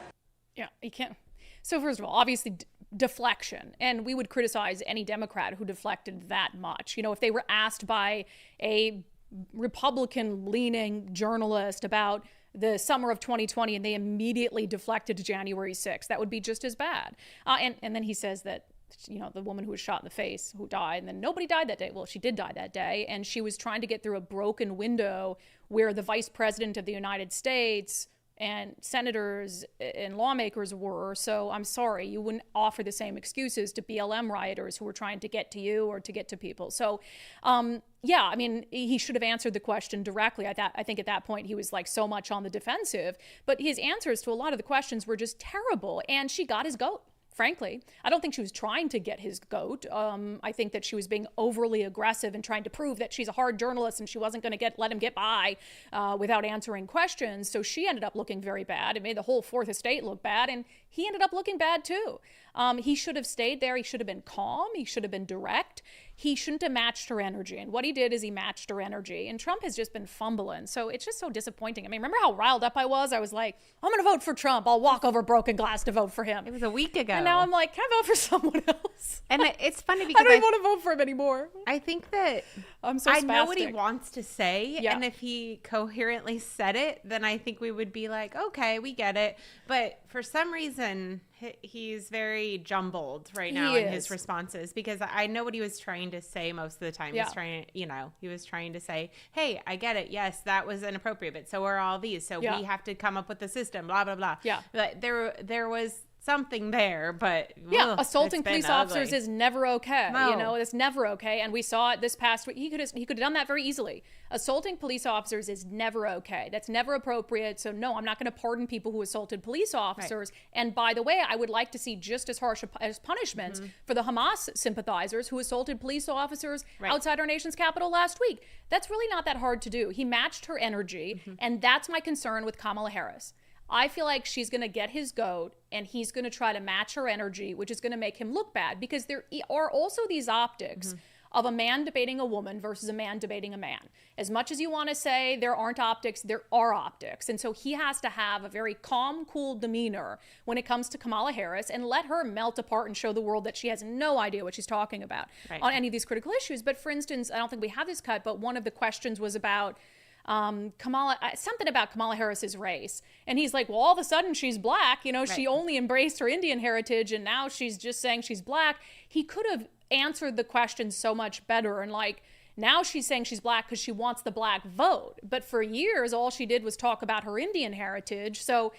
Yeah, you can't. So first of all, obviously deflection, and we would criticize any Democrat who deflected that much. If they were asked by a Republican-leaning journalist about the summer of 2020 and they immediately deflected to January 6th, that would be just as bad. And then he says that, the woman who was shot in the face, who died, and then nobody died that day. Well, she did die that day, and she was trying to get through a broken window where the vice president of the United States and senators and lawmakers were. So I'm sorry, you wouldn't offer the same excuses to BLM rioters who were trying to get to you or to get to people. So, he should have answered the question directly. I think at that point he was like so much on the defensive, but his answers to a lot of the questions were just terrible, and she got his goat. Frankly, I don't think she was trying to get his goat. I think that she was being overly aggressive and trying to prove that she's a hard journalist and she wasn't going to let him get by without answering questions. So she ended up looking very bad. It made the whole Fourth Estate look bad, and he ended up looking bad too. He should have stayed there. He should have been calm. He should have been direct. He shouldn't have matched her energy. And what he did is he matched her energy. And Trump has just been fumbling. So it's just so disappointing. I mean, remember how riled up I was? I was like, I'm going to vote for Trump. I'll walk over broken glass to vote for him. It was a week ago. And now I'm like, can I vote for someone else? And it's funny because I don't even want to vote for him anymore. I think that I'm so I spastic. know what he wants to say. Yeah. And if he coherently said it, then I think we would be like, okay, we get it. But for some reason, he's very jumbled right now in his responses, because I know what he was trying to say most of the time. Yeah. He's trying, he was trying to say, hey, I get it. Yes, that was inappropriate, but so are all these. So we have to come up with a system, blah, blah, blah. Yeah. But there was something there, but assaulting police officers is never okay. No. It's never okay. And we saw it this past week. He could have done that very easily. Assaulting police officers is never okay. That's never appropriate. So no, I'm not going to pardon people who assaulted police officers. Right. And by the way, I would like to see just as harsh as punishments for the Hamas sympathizers who assaulted police officers outside our nation's capital last week. That's really not that hard to do. He matched her energy, and that's my concern with Kamala Harris. I feel like she's going to get his goat, and he's going to try to match her energy, which is going to make him look bad, because there are also these optics of a man debating a woman versus a man debating a man. As much as you want to say there aren't optics, there are optics. And so he has to have a very calm, cool demeanor when it comes to Kamala Harris, and let her melt apart and show the world that she has no idea what she's talking about on any of these critical issues. But for instance, I don't think we have this cut, but one of the questions was about something about Kamala Harris's race. And he's like, well, all of a sudden she's black. She only embraced her Indian heritage, and now she's just saying she's black. He could have answered the question so much better. And now she's saying she's black because she wants the black vote. But for years, all she did was talk about her Indian heritage. So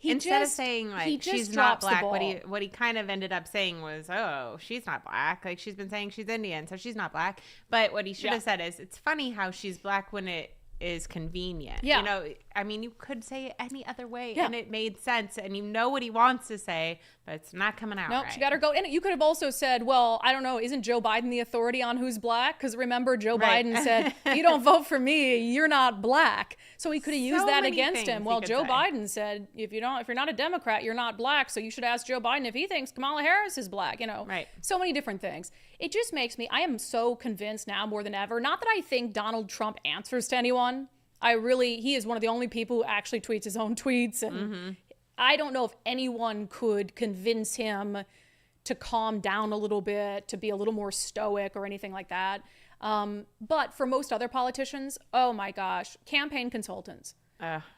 instead of saying she's not black, what he kind of ended up saying was, oh, she's not black. Like, she's been saying she's Indian, so she's not black. But what he should have said is, it's funny how she's black when it is convenient. Yeah. You could say it any other way, and it made sense, and what he wants to say, but it's not coming out right. She got her go. And you could have also said, well, I don't know, isn't Joe Biden the authority on who's black? Because remember, Joe Biden said, if you don't vote for me, you're not black. So he could have used that against him. Well, Joe Biden said, if you're not a Democrat, you're not black. So you should ask Joe Biden if he thinks Kamala Harris is black. So many different things. It just makes me, I am so convinced now more than ever, not that I think Donald Trump answers to anyone. He is one of the only people who actually tweets his own tweets. And I don't know if anyone could convince him to calm down a little bit, to be a little more stoic or anything like that. But for most other politicians, oh my gosh, campaign consultants.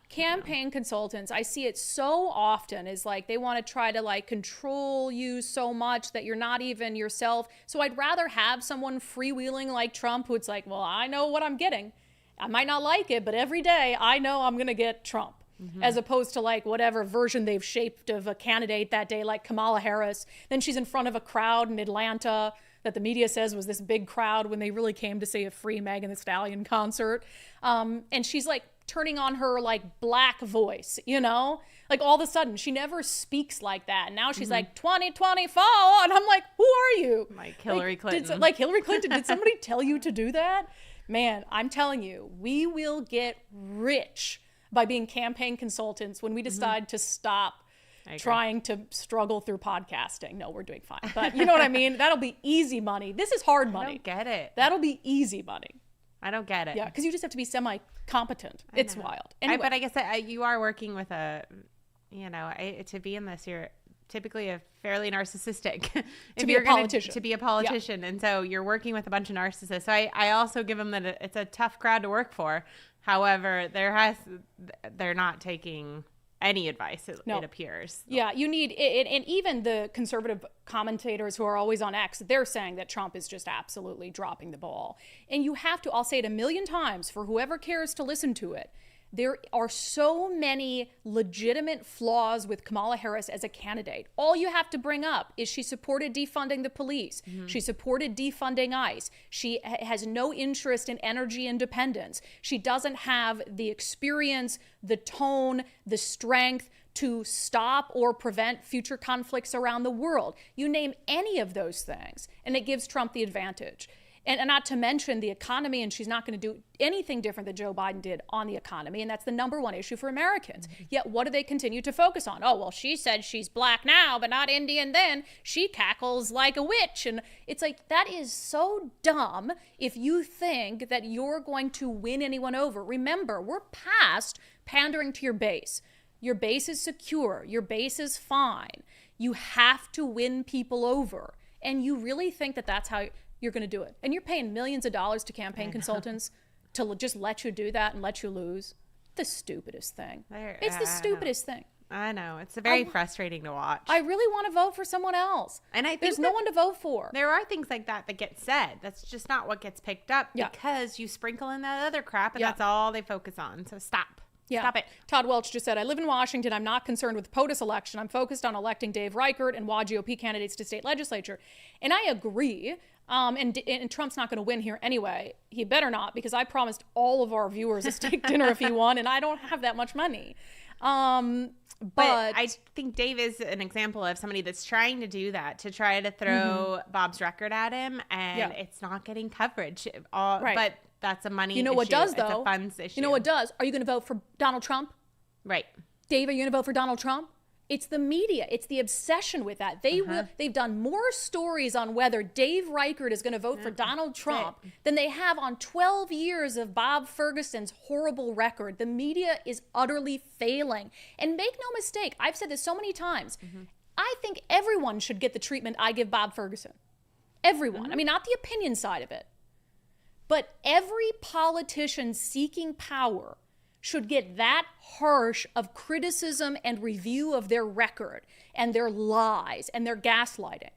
Campaign consultants, I see it so often, is like they want to try to control you so much that you're not even yourself. So I'd rather have someone freewheeling like Trump, who it's like, well, I know what I'm getting. I might not like it, but every day I know I'm going to get Trump, as opposed to whatever version they've shaped of a candidate that day, like Kamala Harris. Then she's in front of a crowd in Atlanta that the media says was this big crowd when they really came to see a free Megan Thee Stallion concert. And she's turning on her black voice, all of a sudden she never speaks like that. And now she's 2024. And I'm like, who are you? Like Hillary Clinton. Hillary Clinton, did somebody tell you to do that? Man, I'm telling you, we will get rich by being campaign consultants when we decide to stop trying to struggle through podcasting. No, we're doing fine. But you know what I mean? That'll be easy money. This is hard money. I don't get it. That'll be easy money. I don't get it. Yeah, because you just have to be semi-competent. It's wild. Anyway. But I guess you are working with to be in this, you're typically a fairly narcissistic to be a politician. To be a politician. Yeah. And so you're working with a bunch of narcissists. So I also give them that it's a tough crowd to work for. However, they're not taking any advice, it appears. Yeah, you need it. And even the conservative commentators who are always on X, they're saying that Trump is just absolutely dropping the ball. And you have to, I'll say it 1,000,000 times for whoever cares to listen to it. There are so many legitimate flaws with Kamala Harris as a candidate. All you have to bring up is she supported defunding the police. She supported defunding ICE. She has no interest in energy independence. She doesn't have the experience, the tone, the strength to stop or prevent future conflicts around the world. You name any of those things, and it gives Trump the advantage. And not to mention the economy, and she's not going to do anything different than Joe Biden did on the economy, and that's the number one issue for Americans. Yet what do they continue to focus on? Oh, well, she said she's black now, but not Indian then. She cackles like a witch. And it's like, that is so dumb if you think that you're going to win anyone over. Remember, we're past pandering to your base. Your base is secure. Your base is fine. You have to win people over. And you really think that that's how you're going to do it. And you're paying millions of dollars to campaign consultants to just let you do that and let you lose. The stupidest thing. It's the stupidest thing. I know. It's very frustrating to watch. I really want to vote for someone else. And I think there's no one to vote for. There are things like that get said. That's just not what gets picked up because you sprinkle in that other crap and that's all they focus on. So stop. Yeah. Stop it. Todd Welch just said, I live in Washington. I'm not concerned with the POTUS election. I'm focused on electing Dave Reichert and WA GOP candidates to state legislature. And I agree. And Trump's not going to win here anyway. He better not, because I promised all of our viewers a steak dinner if he won, and I don't have that much money. But I think Dave is an example of somebody that's trying to do that, to try to throw Bob's record at him, and it's not getting coverage. But that's a money issue. You know what does, though? It's a funds issue. You know what does? Are you going to vote for Donald Trump? Right. Dave, are you going to vote for Donald Trump? It's the media. It's the obsession with that. They've done more stories on whether Dave Reichert is going to vote for Donald Trump than they have on 12 years of Bob Ferguson's horrible record. The media is utterly failing. And make no mistake, I've said this so many times, I think everyone should get the treatment I give Bob Ferguson. Everyone. I mean, not the opinion side of it. But every politician seeking power should get that harsh of criticism and review of their record and their lies and their gaslighting.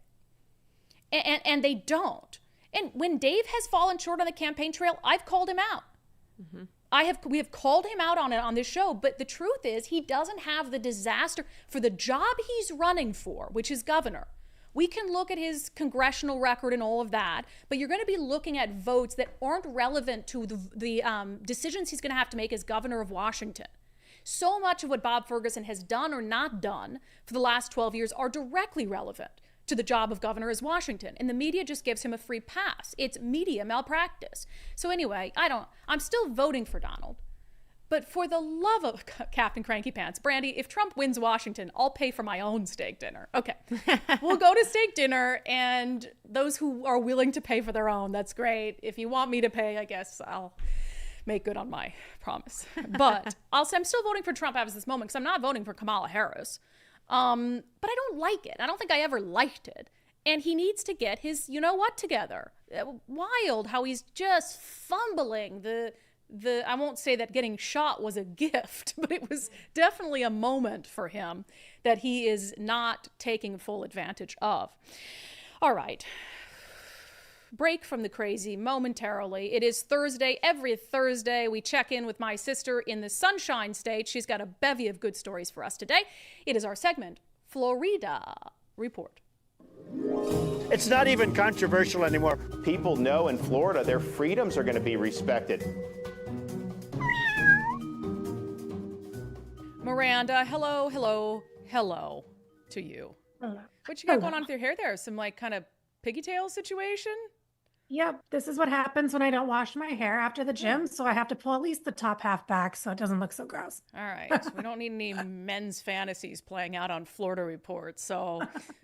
And they don't. And when Dave has fallen short on the campaign trail, I've called him out. We have called him out on it on this show, but the truth is he doesn't have the disaster for the job he's running for, which is governor. We can look at his congressional record and all of that, but you're going to be looking at votes that aren't relevant to the decisions he's going to have to make as governor of Washington. So much of what Bob Ferguson has done or not done for the last 12 years are directly relevant to the job of governor as Washington, and the media just gives him a free pass. It's media malpractice. So anyway, I'm still voting for Donald. But for the love of Captain Cranky Pants, Brandi, if Trump wins Washington, I'll pay for my own steak dinner. Okay. We'll go to steak dinner, and those who are willing to pay for their own, that's great. If you want me to pay, I guess I'll make good on my promise. But I'm still voting for Trump as this moment because I'm not voting for Kamala Harris. But I don't like it. I don't think I ever liked it. And he needs to get his you-know-what together. Wild how he's just fumbling I won't say that getting shot was a gift, but it was definitely a moment for him that he is not taking full advantage of. All right. Break from the crazy momentarily. It is Thursday. Every Thursday, we check in with my sister in the Sunshine State. She's got a bevy of good stories for us today. It is our segment, Florida Report. It's not even controversial anymore. People know in Florida their freedoms are going to be respected. Miranda, hello to you. Hello. What you got going on with your hair there? Some kind of pigtail situation? Yep, this is what happens when I don't wash my hair after the gym, so I have to pull at least the top half back so it doesn't look so gross. All right. We don't need any men's fantasies playing out on Florida Report, so,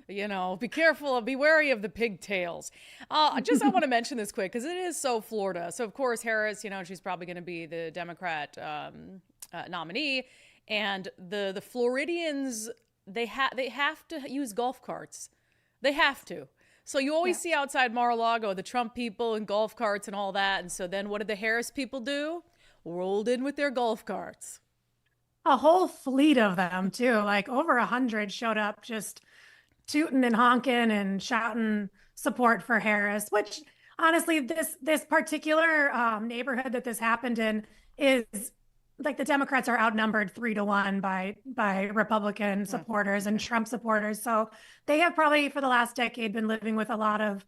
be careful, be wary of the pigtails. I want to mention this quick because it is so Florida. So, of course, Harris, she's probably going to be the Democrat nominee, and the Floridians, they have to use golf carts. They have to. So you always see outside Mar-a-Lago the Trump people and golf carts and all that. And so then what did the Harris people do? Rolled in with their golf carts. A whole fleet of them, too. Like over 100 showed up just tooting and honking and shouting support for Harris, which honestly, this particular neighborhood that this happened in is like the Democrats are outnumbered 3-1 by Republican supporters and Trump supporters. So they have probably for the last decade been living with a lot of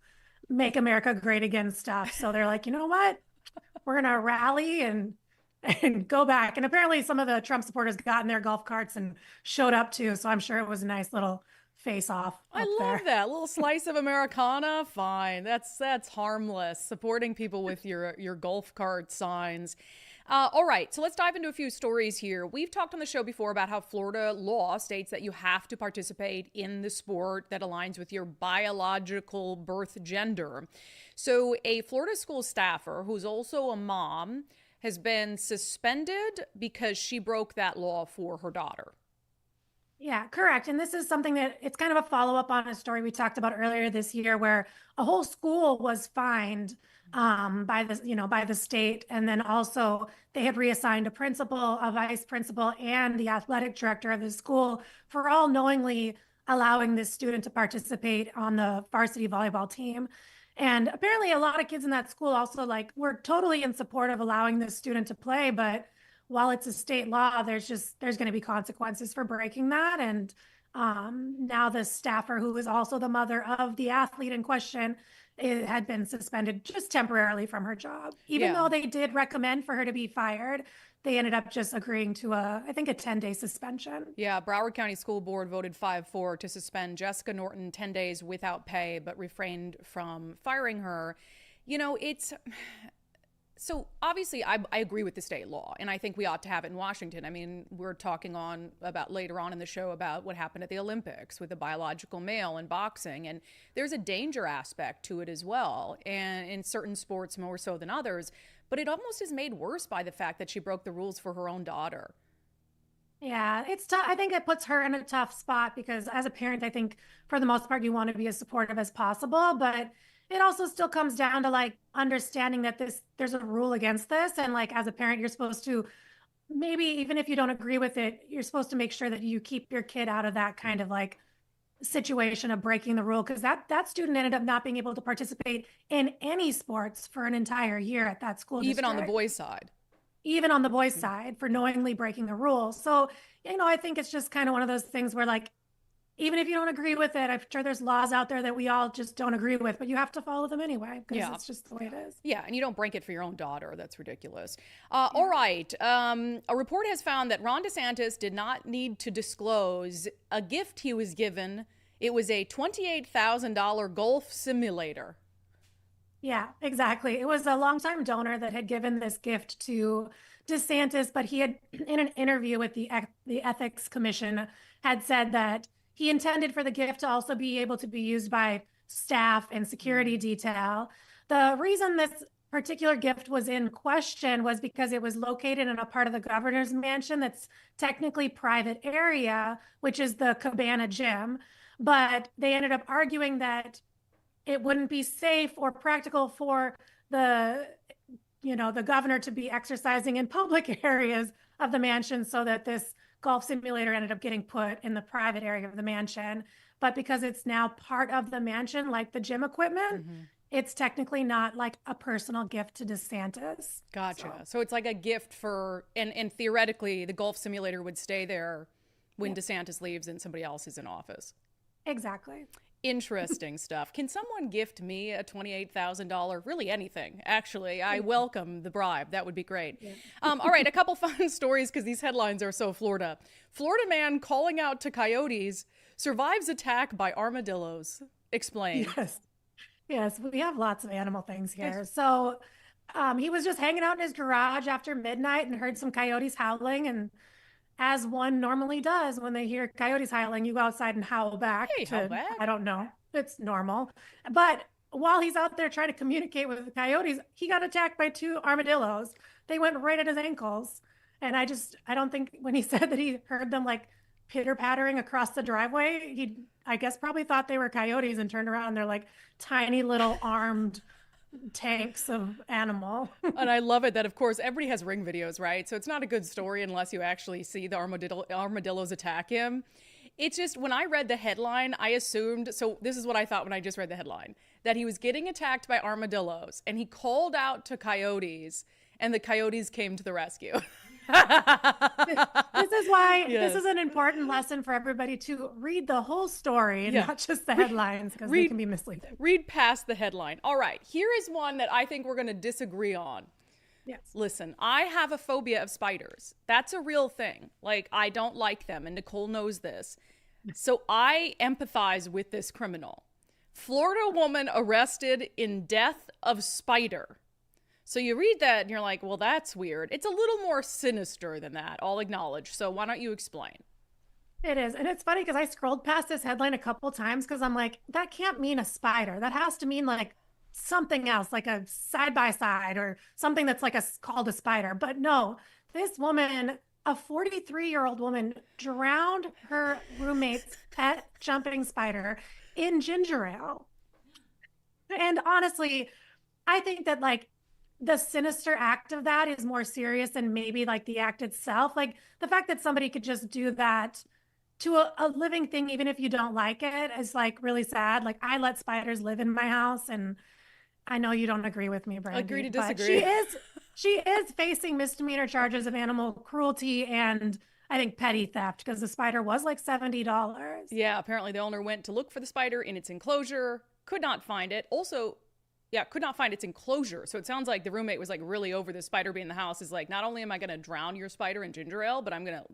make America great again stuff. So they're like, you know what? We're going to rally and go back. And apparently some of the Trump supporters got in their golf carts and showed up too. So I'm sure it was a nice little face off. I love that little slice of Americana. Fine. That's harmless. Supporting people with your golf cart signs. All right, so let's dive into a few stories here. We've talked on the show before about how Florida law states that you have to participate in the sport that aligns with your biological birth gender. So a Florida school staffer who's also a mom has been suspended because she broke that law for her daughter. Yeah, correct. And this is something that it's kind of a follow-up on a story we talked about earlier this year where a whole school was fined by the state. And then also they had reassigned a principal, a vice principal, and the athletic director of the school for all knowingly allowing this student to participate on the varsity volleyball team. And apparently a lot of kids in that school also were totally in support of allowing this student to play, but while it's a state law, there's going to be consequences for breaking that. And now the staffer, who is also the mother of the athlete in question, it had been suspended just temporarily from her job. Even though they did recommend for her to be fired, they ended up just agreeing to I think a 10-day suspension. Yeah, Broward County School Board voted 5-4 to suspend Jessica Norton 10 days without pay, but refrained from firing her. So obviously, I agree with the state law, and I think we ought to have it in Washington. I mean, we're talking about later on in the show about what happened at the Olympics with the biological male in boxing, and there's a danger aspect to it as well, and in certain sports more so than others. But it almost is made worse by the fact that she broke the rules for her own daughter. Yeah, it's tough. I think it puts her in a tough spot because as a parent, I think for the most part, you want to be as supportive as possible, but it also still comes down to understanding that there's a rule against this. And as a parent, you're supposed to, maybe even if you don't agree with it, you're supposed to make sure that you keep your kid out of that kind of situation of breaking the rule. Cause that student ended up not being able to participate in any sports for an entire year at that school district. Even on the boys' side. Even on the boys' side for knowingly breaking the rules. So, I think it's just kind of one of those things where even if you don't agree with it, I'm sure there's laws out there that we all just don't agree with, but you have to follow them anyway because it's just the way it is. Yeah, and you don't break it for your own daughter. That's ridiculous. All right. A report has found that Ron DeSantis did not need to disclose a gift he was given. It was a $28,000 golf simulator. Yeah, exactly. It was a longtime donor that had given this gift to DeSantis, but he had, in an interview with the Ethics Commission, had said that he intended for the gift to also be able to be used by staff and security detail. The reason this particular gift was in question was because it was located in a part of the governor's mansion that's technically private area, which is the Cabana Gym. But they ended up arguing that it wouldn't be safe or practical for the governor to be exercising in public areas of the mansion, so that this golf simulator ended up getting put in the private area of the mansion. But because it's now part of the mansion, like the gym equipment, it's technically not a personal gift to DeSantis. Gotcha. So it's like a gift for, and theoretically the golf simulator would stay there when DeSantis leaves and somebody else is in office. Exactly. Interesting stuff. Can someone gift me a $28,000? Really anything, actually. I welcome the bribe. That would be great. Yeah. All right, a couple fun stories because these headlines are so Florida. Florida man calling out to coyotes survives attack by armadillos. Explain. Yes, we have lots of animal things here. So he was just hanging out in his garage after midnight and heard some coyotes howling, and as one normally does when they hear coyotes howling, you go outside and howl back. Howl back. I don't know. It's normal. But while he's out there trying to communicate with the coyotes, he got attacked by 2 armadillos. They went right at his ankles. And I don't think when he said that he heard them pitter-pattering across the driveway, he, I guess, probably thought they were coyotes and turned around and they're tiny little armed tanks of animal. And I love it that, of course, everybody has Ring videos, right? So it's not a good story unless you actually see the armadillos attack him. It's just, when I read the headline, I assumed, so this is what I thought when I just read the headline, that he was getting attacked by armadillos and he called out to coyotes and the coyotes came to the rescue. This is why this is an important lesson for everybody to read the whole story and not just the headlines, because they can be misleading. Read past the headline. All right, here is one that I think we're going to disagree on. Yes. Listen, I have a phobia of spiders. That's a real thing. I don't like them, and Nicole knows this. So I empathize with this criminal. Florida woman arrested in death of spider. So you read that and you're like, well, that's weird. It's a little more sinister than that, I'll acknowledge. So why don't you explain? It is. And it's funny because I scrolled past this headline a couple times because I'm like, that can't mean a spider. That has to mean something else, like a side-by-side or something that's called a spider. But no, this woman a 43-year-old woman drowned her roommate's pet jumping spider in ginger ale. And honestly, I think that like the sinister act of that is more serious than maybe like the act itself. Like the fact that somebody could just do that to a living thing, even if you don't like it, is like really sad. Like I let spiders live in my house, and I know you don't agree with me, Brandi. Agree to disagree. She is facing misdemeanor charges of animal cruelty and I think petty theft, because the spider was like $70. Yeah, apparently the owner went to look for the spider in its enclosure, could not find it. Also, could not find its enclosure. So it sounds like the roommate was like really over the spider being in the house. Is like, not only am I going to drown your spider in ginger ale, but I'm going to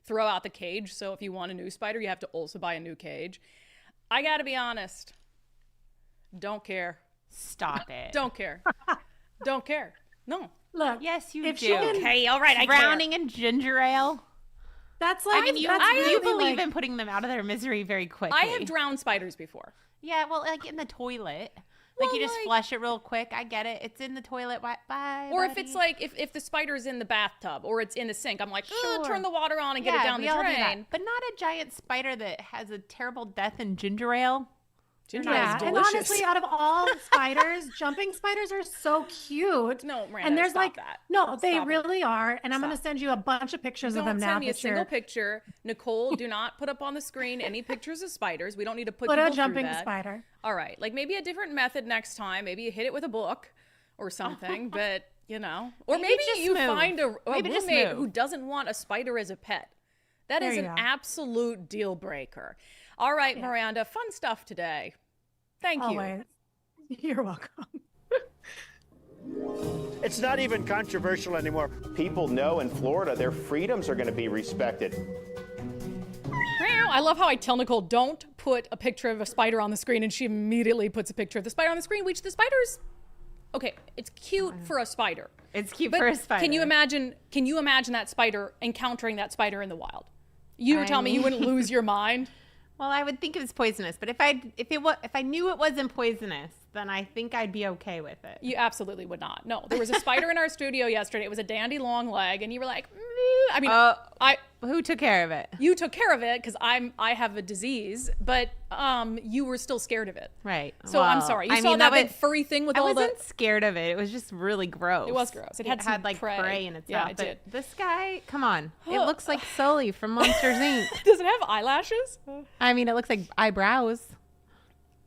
throw out the cage. So if you want a new spider, you have to also buy a new cage. I got to be honest. Don't care. Stop it. Don't care. Don't care. No. Look, yes, you if do. Okay, all right. Drowning in ginger ale. That's like, I mean, you believe in putting them out of their misery very quickly. I have drowned spiders before. Yeah, well, like in the toilet. Like you just flush it real quick. I get it. It's in the toilet. Bye. Or buddy. if it's like, if the spider's in the bathtub or it's in the sink, I'm like, turn the water on and get it down the drain. But not a giant spider that has a terrible death in ginger ale. Ginger ale is delicious. And honestly, out of all spiders, jumping spiders are so cute. No, Miranda, and there's stop like that. No, they Stop really are. And I'm going to send you a bunch of pictures of them now. Don't send me a single picture. Nicole, do not put up on the screen any pictures of spiders. We don't need to put people a jumping through that. spider. All right, like maybe a different method next time. Maybe you hit it with a book or something. But you know, or maybe you find a roommate who doesn't want a spider as a pet. That is an absolute deal breaker. All right, Miranda, fun stuff today. Thank you. Always. You're welcome. It's not even controversial anymore. People know in Florida their freedoms are going to be respected. I love how I tell Nicole, don't put a picture of a spider on the screen, and she immediately puts a picture of the spider on the screen, which the spider's, okay, it's cute for a spider. It's cute for a spider. Can you imagine that spider encountering that spider in the wild? You were telling me you wouldn't lose your mind? Well, I would think it was poisonous, but if I knew it wasn't poisonous, then I think I'd be okay with it. You absolutely would not. No, there was a spider in our studio yesterday. It was a dandy long leg, and you were like, I mean, who took care of it? You took care of it because I have a disease, but you were still scared of it. Right. So I'm sorry. You saw that big furry thing with all the. I wasn't scared of it. It was just really gross. It was gross. It had like prey in its mouth. Yeah, it did. This guy, come on. It looks like Sully from Monsters Inc. Does it have eyelashes? I mean, it looks like eyebrows.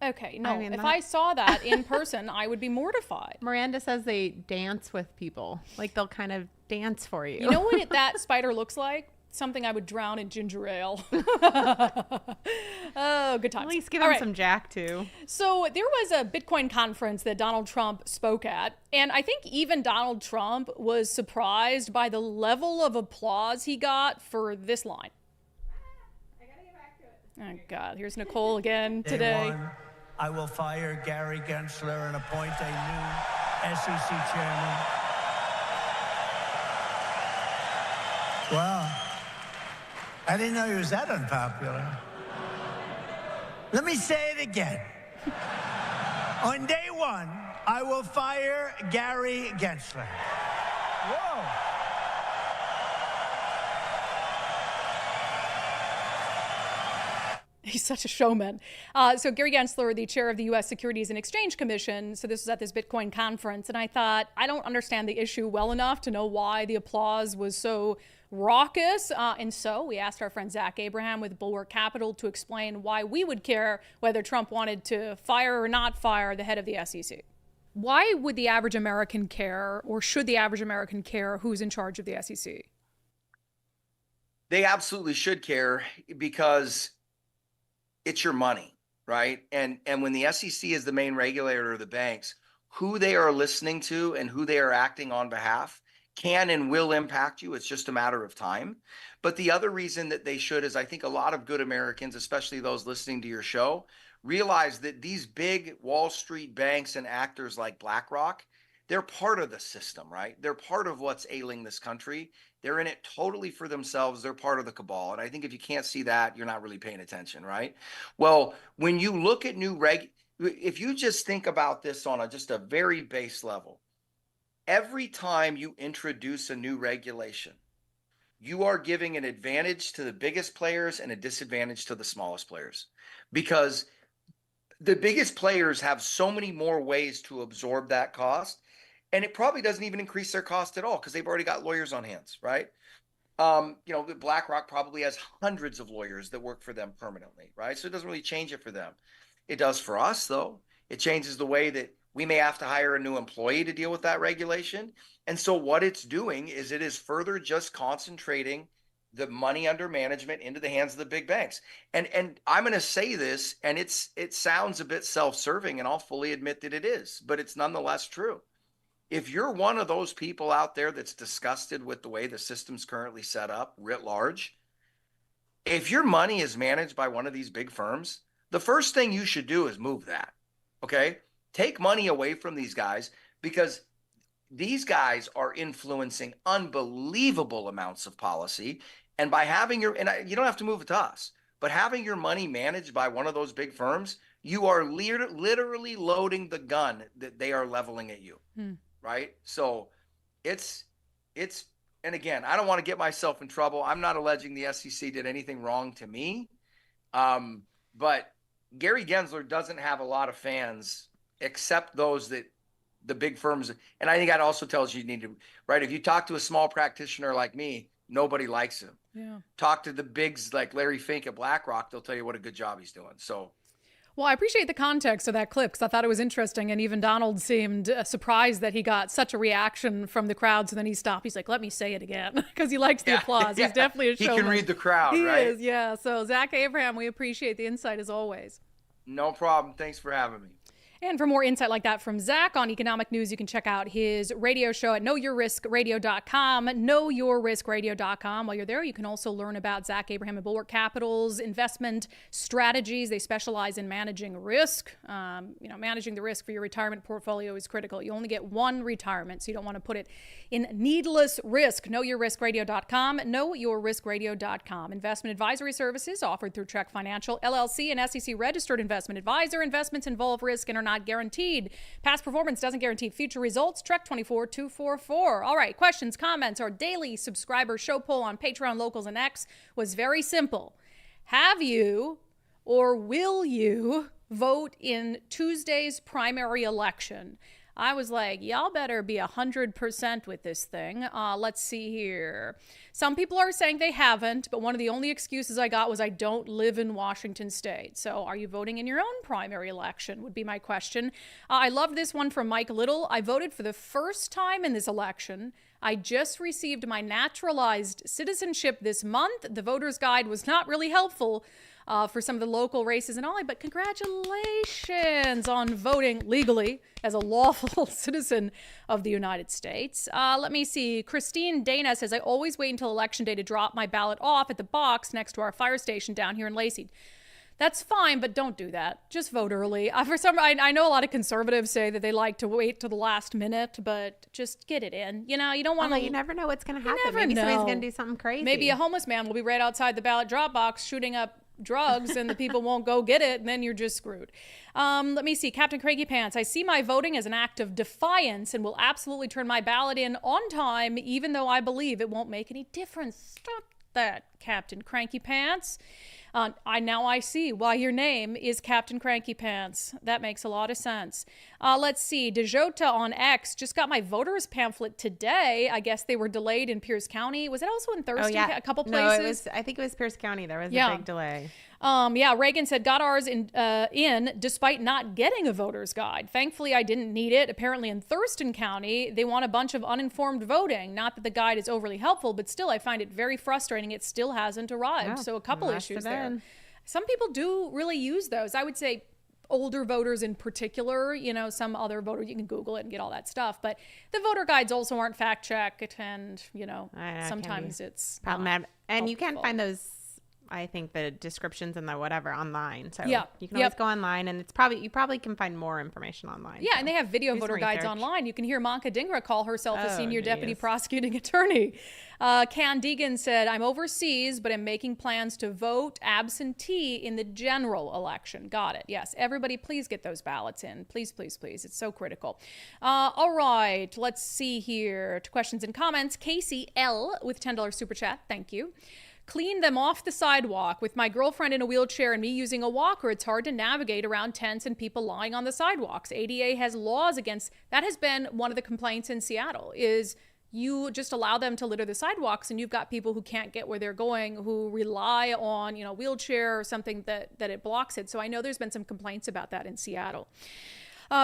Okay, no. If I saw that in person, I would be mortified. Miranda says they dance with people. Like they'll kind of dance for you. You know what that spider looks like? Something I would drown in ginger ale. Oh, good times. At least give him some Jack, too. So there was a Bitcoin conference that Donald Trump spoke at, and I think even Donald Trump was surprised by the level of applause he got for this line. I gotta get back to it. Oh, God. Here's Nicole again today. I will fire Gary Gensler and appoint a new SEC chairman. Well, I didn't know he was that unpopular. Let me say it again. On day one, I will fire Gary Gensler. Whoa. He's such a showman. So Gary Gensler, the chair of the U.S. Securities and Exchange Commission, so this was at this Bitcoin conference, and I thought, I don't understand the issue well enough to know why the applause was so raucous. And so we asked our friend Zach Abraham with Bulwark Capital to explain why we would care whether Trump wanted to fire or not fire the head of the SEC. Why would the average American care, or should the average American care, who's in charge of the SEC? They absolutely should care because it's your money, right? And when the SEC is the main regulator of the banks, who they are listening to and who they are acting on behalf can and will impact you. It's just a matter of time. But the other reason that they should is I think a lot of good Americans, especially those listening to your show, realize that these big Wall Street banks and actors like BlackRock, they're part of the system, right? They're part of what's ailing this country. They're in it totally for themselves. They're part of the cabal. And I think if you can't see that, you're not really paying attention, right? Well, when you look at if you just think about this on just a very base level, every time you introduce a new regulation, you are giving an advantage to the biggest players and a disadvantage to the smallest players, because the biggest players have so many more ways to absorb that cost, and it probably doesn't even increase their cost at all because they've already got lawyers on hands, right? BlackRock probably has hundreds of lawyers that work for them permanently, right? So it doesn't really change it for them. It does for us, though. It changes the way that we may have to hire a new employee to deal with that regulation. And so what it's doing is it is further just concentrating the money under management into the hands of the big banks. And I'm going to say this, and it sounds a bit self-serving, and I'll fully admit that it is, but it's nonetheless true. If you're one of those people out there that's disgusted with the way the system's currently set up writ large, if your money is managed by one of these big firms, the first thing you should do is move that, okay? Take money away from these guys, because these guys are influencing unbelievable amounts of policy. And by having you don't have to move it to us, but having your money managed by one of those big firms, you are literally loading the gun that they are leveling at you, right? So it's, and again, I don't want to get myself in trouble. I'm not alleging the SEC did anything wrong to me. But Gary Gensler doesn't have a lot of fans except those that the big firms. And I think that also tells you need to, right? If you talk to a small practitioner like me, nobody likes him. Yeah. Talk to the bigs like Larry Fink at BlackRock, they'll tell you what a good job he's doing. So, well, I appreciate the context of that clip because I thought it was interesting. And even Donald seemed surprised that he got such a reaction from the crowd. So then he stopped. He's like, let me say it again, because he likes the applause. He's definitely a showman. He can read the crowd, right? He is, yeah. So Zach Abraham, we appreciate the insight as always. No problem. Thanks for having me. And for more insight like that from Zach on economic news, you can check out his radio show at knowyourriskradio.com, knowyourriskradio.com. While you're there, you can also learn about Zach Abraham and Bulwark Capital's investment strategies. They specialize in managing risk. Managing the risk for your retirement portfolio is critical. You only get one retirement, so you don't want to put it in needless risk. Knowyourriskradio.com, knowyourriskradio.com. Investment advisory services offered through Trek Financial, LLC, an SEC-registered investment advisor. Investments involve risk and are not guaranteed. Past performance doesn't guarantee future results. Trek 24244. All right, questions, comments. Our daily subscriber show poll on Patreon, Locals, and X was very simple. Have you or will you vote in Tuesday's primary election? I was like, y'all better be 100% with this thing. Let's see here. Some people are saying they haven't, but one of the only excuses I got was I don't live in Washington State. So are you voting in your own primary election would be my question. I love this one from Mike Little. I voted for the first time in this election. I just received my naturalized citizenship this month. The voter's guide was not really helpful for some of the local races and all, but congratulations on voting legally as a lawful citizen of the United States. Let me see. Christine Dana says, I always wait until election day to drop my ballot off at the box next to our fire station down here in Lacey. That's fine, but don't do that. Just vote early. I know a lot of conservatives say that they like to wait till the last minute, but just get it in. You don't want to. You never know what's going to happen. Maybe somebody's going to do something crazy. Maybe a homeless man will be right outside the ballot drop box shooting up drugs and the people won't go get it, and then you're just screwed. Let me see. Captain Craigie Pants. I see my voting as an act of defiance and will absolutely turn my ballot in on time, even though I believe it won't make any difference. Stop that, Captain Cranky Pants. I see why your name is Captain Cranky Pants. That makes a lot of sense. Let's see. DeJota on X just got my voters pamphlet today. I guess they were delayed in Pierce County. Was it also in Thurston? Oh, yeah. A couple places? No, I think it was Pierce County. There was a big delay. Reagan said, got ours in despite not getting a voter's guide. Thankfully, I didn't need it. Apparently in Thurston County, they want a bunch of uninformed voting. Not that the guide is overly helpful, but still I find it very frustrating. It still hasn't arrived. So a couple issues there. Some people do really use those. I would say older voters in particular, some other voter, you can Google it and get all that stuff. But the voter guides also aren't fact checked, and, sometimes it's problematic. And you can find those I think the descriptions and the whatever online. So yeah. you can always go online, and you probably can find more information online. Yeah, so and they have video voter guides online. You can hear Manka Dhingra call herself a senior deputy prosecuting attorney. Can Deegan said, I'm overseas, but I'm making plans to vote absentee in the general election. Got it. Yes. Everybody, please get those ballots in. Please, please, please. It's so critical. All right. Let's see here. To questions and comments. Casey L. with $10 super chat. Thank you. Clean them off the sidewalk. With my girlfriend in a wheelchair and me using a walker, it's hard to navigate around tents and people lying on the sidewalks. ADA has laws against that. Has been one of the complaints in Seattle is you just allow them to litter the sidewalks, and you've got people who can't get where they're going, who rely on, wheelchair or something that it blocks it. So I know there's been some complaints about that in Seattle.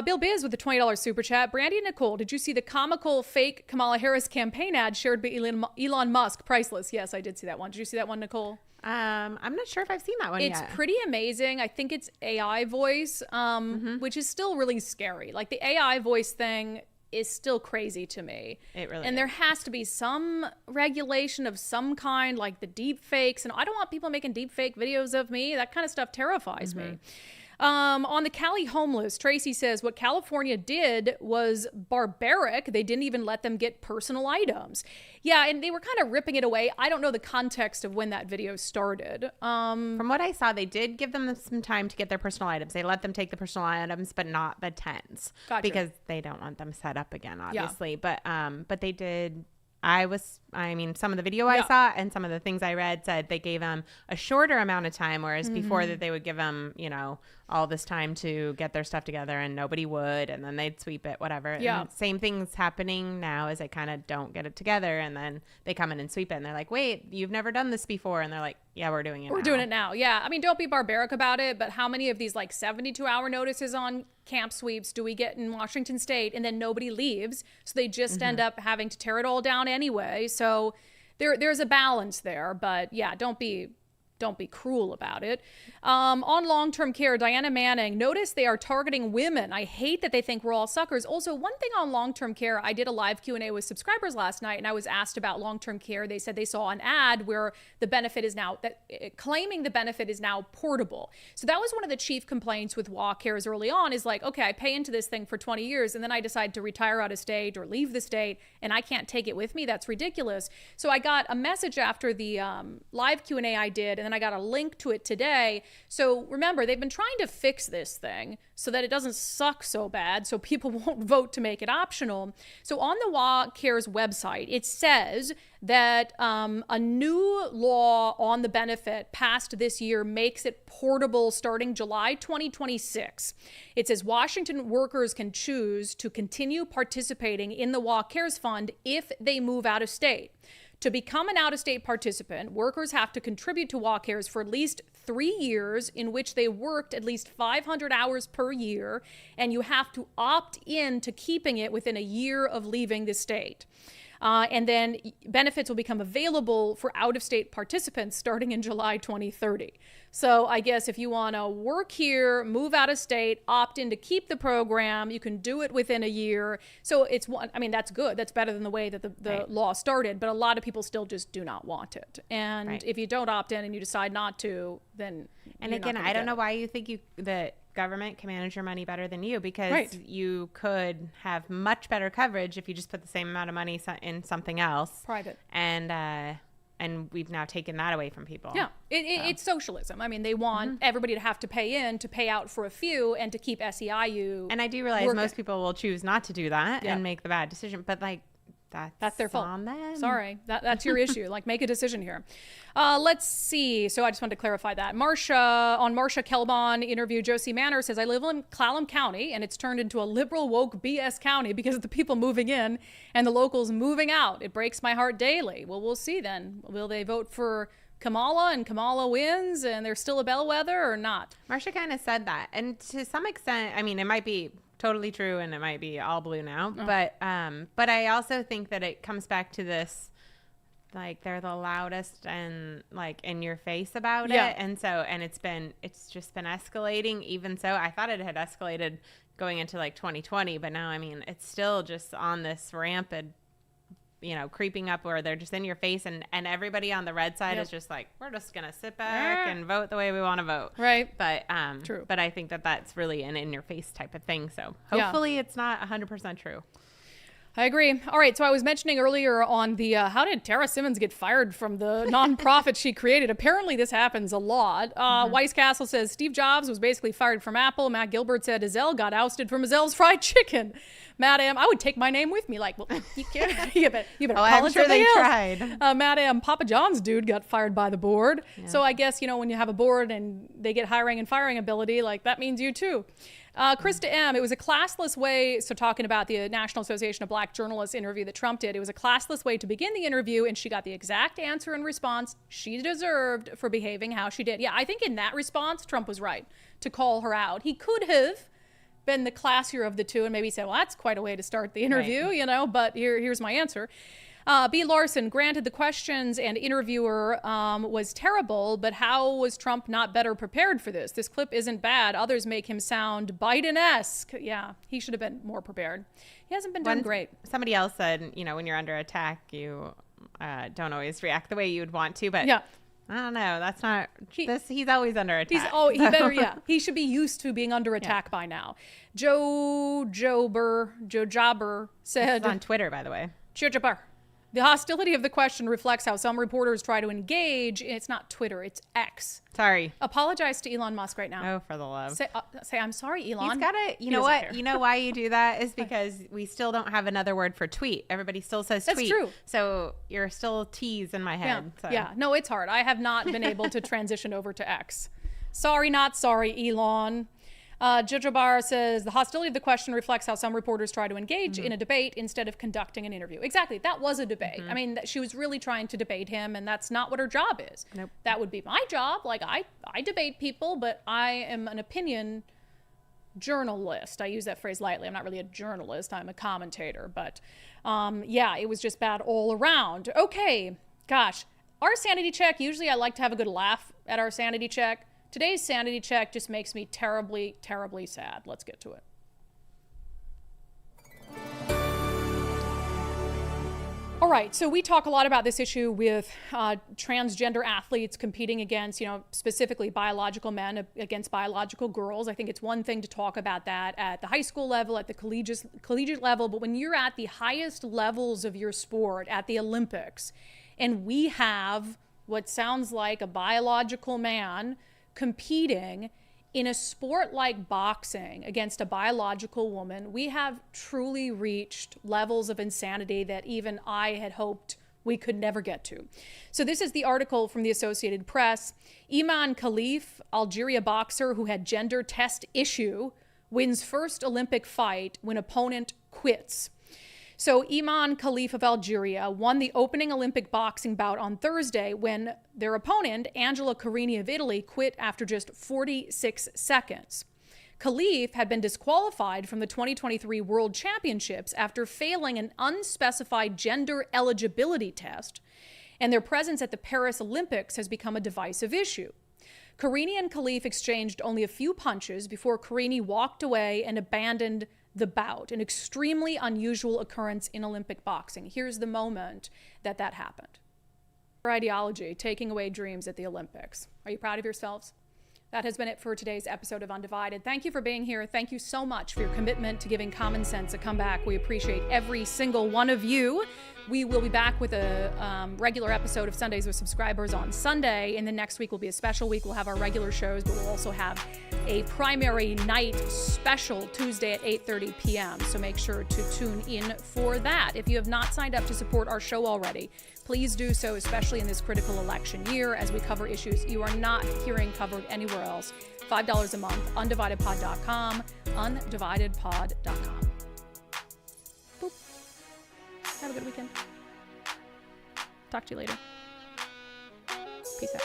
Bill Biz with the $20 super chat. Brandi and Nicole, did you see the comical fake Kamala Harris campaign ad shared by Elon Musk? Priceless. Yes, I did see that one. Did you see that one, Nicole? I'm not sure if I've seen that one yet. It's pretty amazing. I think it's AI voice, which is still really scary. Like the AI voice thing is still crazy to me. It really and is. There has to be some regulation of some kind, like the deep fakes. And I don't want people making deep fake videos of me. That kind of stuff terrifies me. On the Cali homeless, Tracy says what California did was barbaric. They didn't even let them get personal items. Yeah, and they were kind of ripping it away. I don't know the context of when that video started. From what I saw, they did give them some time to get their personal items. They let them take the personal items, but not the tents. Gotcha. Because they don't want them set up again, obviously. Yeah. But they did. Some of the video I saw and some of the things I read said they gave them a shorter amount of time, whereas before that they would give them, all this time to get their stuff together, and nobody would, and then they'd sweep it, whatever. Yeah. And same thing's happening now as they kind of don't get it together, and then they come in and sweep it, and they're like, wait, you've never done this before. And they're like, yeah, we're doing it now. We're doing it now. Yeah. I mean, don't be barbaric about it, but how many of these 72-hour notices on camp sweeps do we get in Washington State, and then nobody leaves, so they just end up having to tear it all down anyway. So there's a balance there, but yeah, don't be cruel about it. On long-term care, Diana Manning, notice they are targeting women. I hate that they think we're all suckers. Also, one thing on long-term care, I did a live Q&A with subscribers last night, and I was asked about long-term care. They said they saw an ad where the benefit is now, claiming the benefit is now portable. So that was one of the chief complaints with WA Cares early on, is like, okay, I pay into this thing for 20 years, and then I decide to retire out of state or leave the state, and I can't take it with me. That's ridiculous. So I got a message after the live Q&A I did, and then I got a link to it today. So remember, they've been trying to fix this thing so that it doesn't suck so bad, so people won't vote to make it optional. So on the WA Cares website, it says that a new law on the benefit passed this year makes it portable starting July 2026. It says Washington workers can choose to continue participating in the WA Cares Fund if they move out of state. To become an out-of-state participant, workers have to contribute to WA Cares for at least 3 years in which they worked at least 500 hours per year, and you have to opt in to keeping it within a year of leaving the state. And then benefits will become available for out-of-state participants starting in July 2030. So I guess if you want to work here, move out of state, opt in to keep the program, you can do it within a year. So it's one, I mean, that's good. That's better than the way that the law started. But a lot of people still just do not want it. And if you don't opt in and you decide not to, then and again, I don't know why you think the government can manage your money better than you, because you could have much better coverage if you just put the same amount of money in something else private, and we've now taken that away from people. Yeah, it's socialism. I mean, they want everybody to have to pay out for a few and to keep SEIU. And I do realize most people will choose not to do that and make the bad decision, but that's their fault. On them. Sorry, that's your issue. Make a decision here. Let's see. So I just wanted to clarify that. Marsha Kelbon interview. Josie Manor says, I live in Clallam County, and it's turned into a liberal woke BS county because of the people moving in and the locals moving out. It breaks my heart daily. Well, we'll see then. Will they vote for Kamala and Kamala wins and they're still a bellwether or not? Marsha kind of said that. And to some extent, I mean, it might be totally true and it might be all blue now, but I also think that it comes back to this, they're the loudest and in your face about it, and it's just been escalating. Even so, I thought it had escalated going into 2020, but now, I mean, it's still just on this rampant creeping up where they're just in your face, and everybody on the red side is just like, we're just gonna sit back and vote the way we want to vote, right? But true. But I think that's really an in your face type of thing, so hopefully it's not 100% true. I agree. All right, so I was mentioning earlier on the how did Tara Simmons get fired from the nonprofit she created? Apparently this happens a lot. Weiss Castle says Steve Jobs was basically fired from Apple. Matt Gilbert said Azelle got ousted from Azelle's Fried Chicken. Madam, I would take my name with me. Like, well, you can't. You better call I'm it sure they else. tried. Madam, Papa John's dude got fired by the board. Yeah. So I guess, when you have a board and they get hiring and firing ability, like that means you too. Krista M., it was a classless way, so talking about the National Association of Black Journalists interview that Trump did, it was a classless way to begin the interview, and she got the exact answer and response she deserved for behaving how she did. Yeah, I think in that response, Trump was right to call her out. He could have been the classier of the two and maybe said, well, that's quite a way to start the interview, but here's my answer. B. Larson, granted the questions and interviewer was terrible, but how was Trump not better prepared for this? This clip isn't bad. Others make him sound Biden-esque. Yeah, he should have been more prepared. He hasn't been done great. Somebody else said, when you're under attack, you don't always react the way you would want to, but yeah. I don't know. That's not he's always under attack. He should be used to being under attack by now. Joe Jobber said, this is on Twitter, by the way. Joe Jobber. The hostility of the question reflects how some reporters try to engage. It's not Twitter, it's X. Sorry. Apologize to Elon Musk right now. Oh, for the love. Say I'm sorry, Elon. He's got to, you know what? You know why you do that is because we still don't have another word for tweet. Everybody still says tweet. That's true. So you're still T's in my head. Yeah. No, it's hard. I have not been able to transition over to X. Sorry, not sorry, Elon. Jojo Barr says the hostility of the question reflects how some reporters try to engage in a debate instead of conducting an interview. Exactly. That was a debate. I mean, she was really trying to debate him, and that's not what her job is. Nope. That would be my job. Like, I debate people, but I am an opinion journalist. I use that phrase lightly. I'm not really a journalist. I'm a commentator. But it was just bad all around. Okay. Gosh. Our sanity check, usually I like to have a good laugh at our sanity check. Today's sanity check just makes me terribly, terribly sad. Let's get to it. All right, so we talk a lot about this issue with transgender athletes competing against, specifically biological men against biological girls. I think it's one thing to talk about that at the high school level, at the collegiate level, but when you're at the highest levels of your sport, at the Olympics, and we have what sounds like a biological man competing in a sport like boxing against a biological woman, we have truly reached levels of insanity that even I had hoped we could never get to. So this is the article from the Associated Press. Iman Khalif, Algeria boxer who had gender test issue, wins first Olympic fight when opponent quits. So Iman Khalif of Algeria won the opening Olympic boxing bout on Thursday when their opponent, Angela Carini of Italy, quit after just 46 seconds. Khalif had been disqualified from the 2023 World Championships after failing an unspecified gender eligibility test, and their presence at the Paris Olympics has become a divisive issue. Carini and Khalif exchanged only a few punches before Carini walked away and abandoned the bout, an extremely unusual occurrence in Olympic boxing. Here's the moment that happened. Ideology, taking away dreams at the Olympics. Are you proud of yourselves? That has been it for today's episode of Undivided. Thank you for being here. Thank you so much for your commitment to giving common sense a comeback. We appreciate every single one of you. We will be back with a regular episode of Sundays with Subscribers on Sunday, and then next week will be a special week. We'll have our regular shows, but we'll also have a primary night special Tuesday at 8:30 p.m. So make sure to tune in for that. If you have not signed up to support our show already, please do so, especially in this critical election year as we cover issues you are not hearing covered anywhere else. $5 a month, undividedpod.com, undividedpod.com. Boop. Have a good weekend. Talk to you later. Peace out.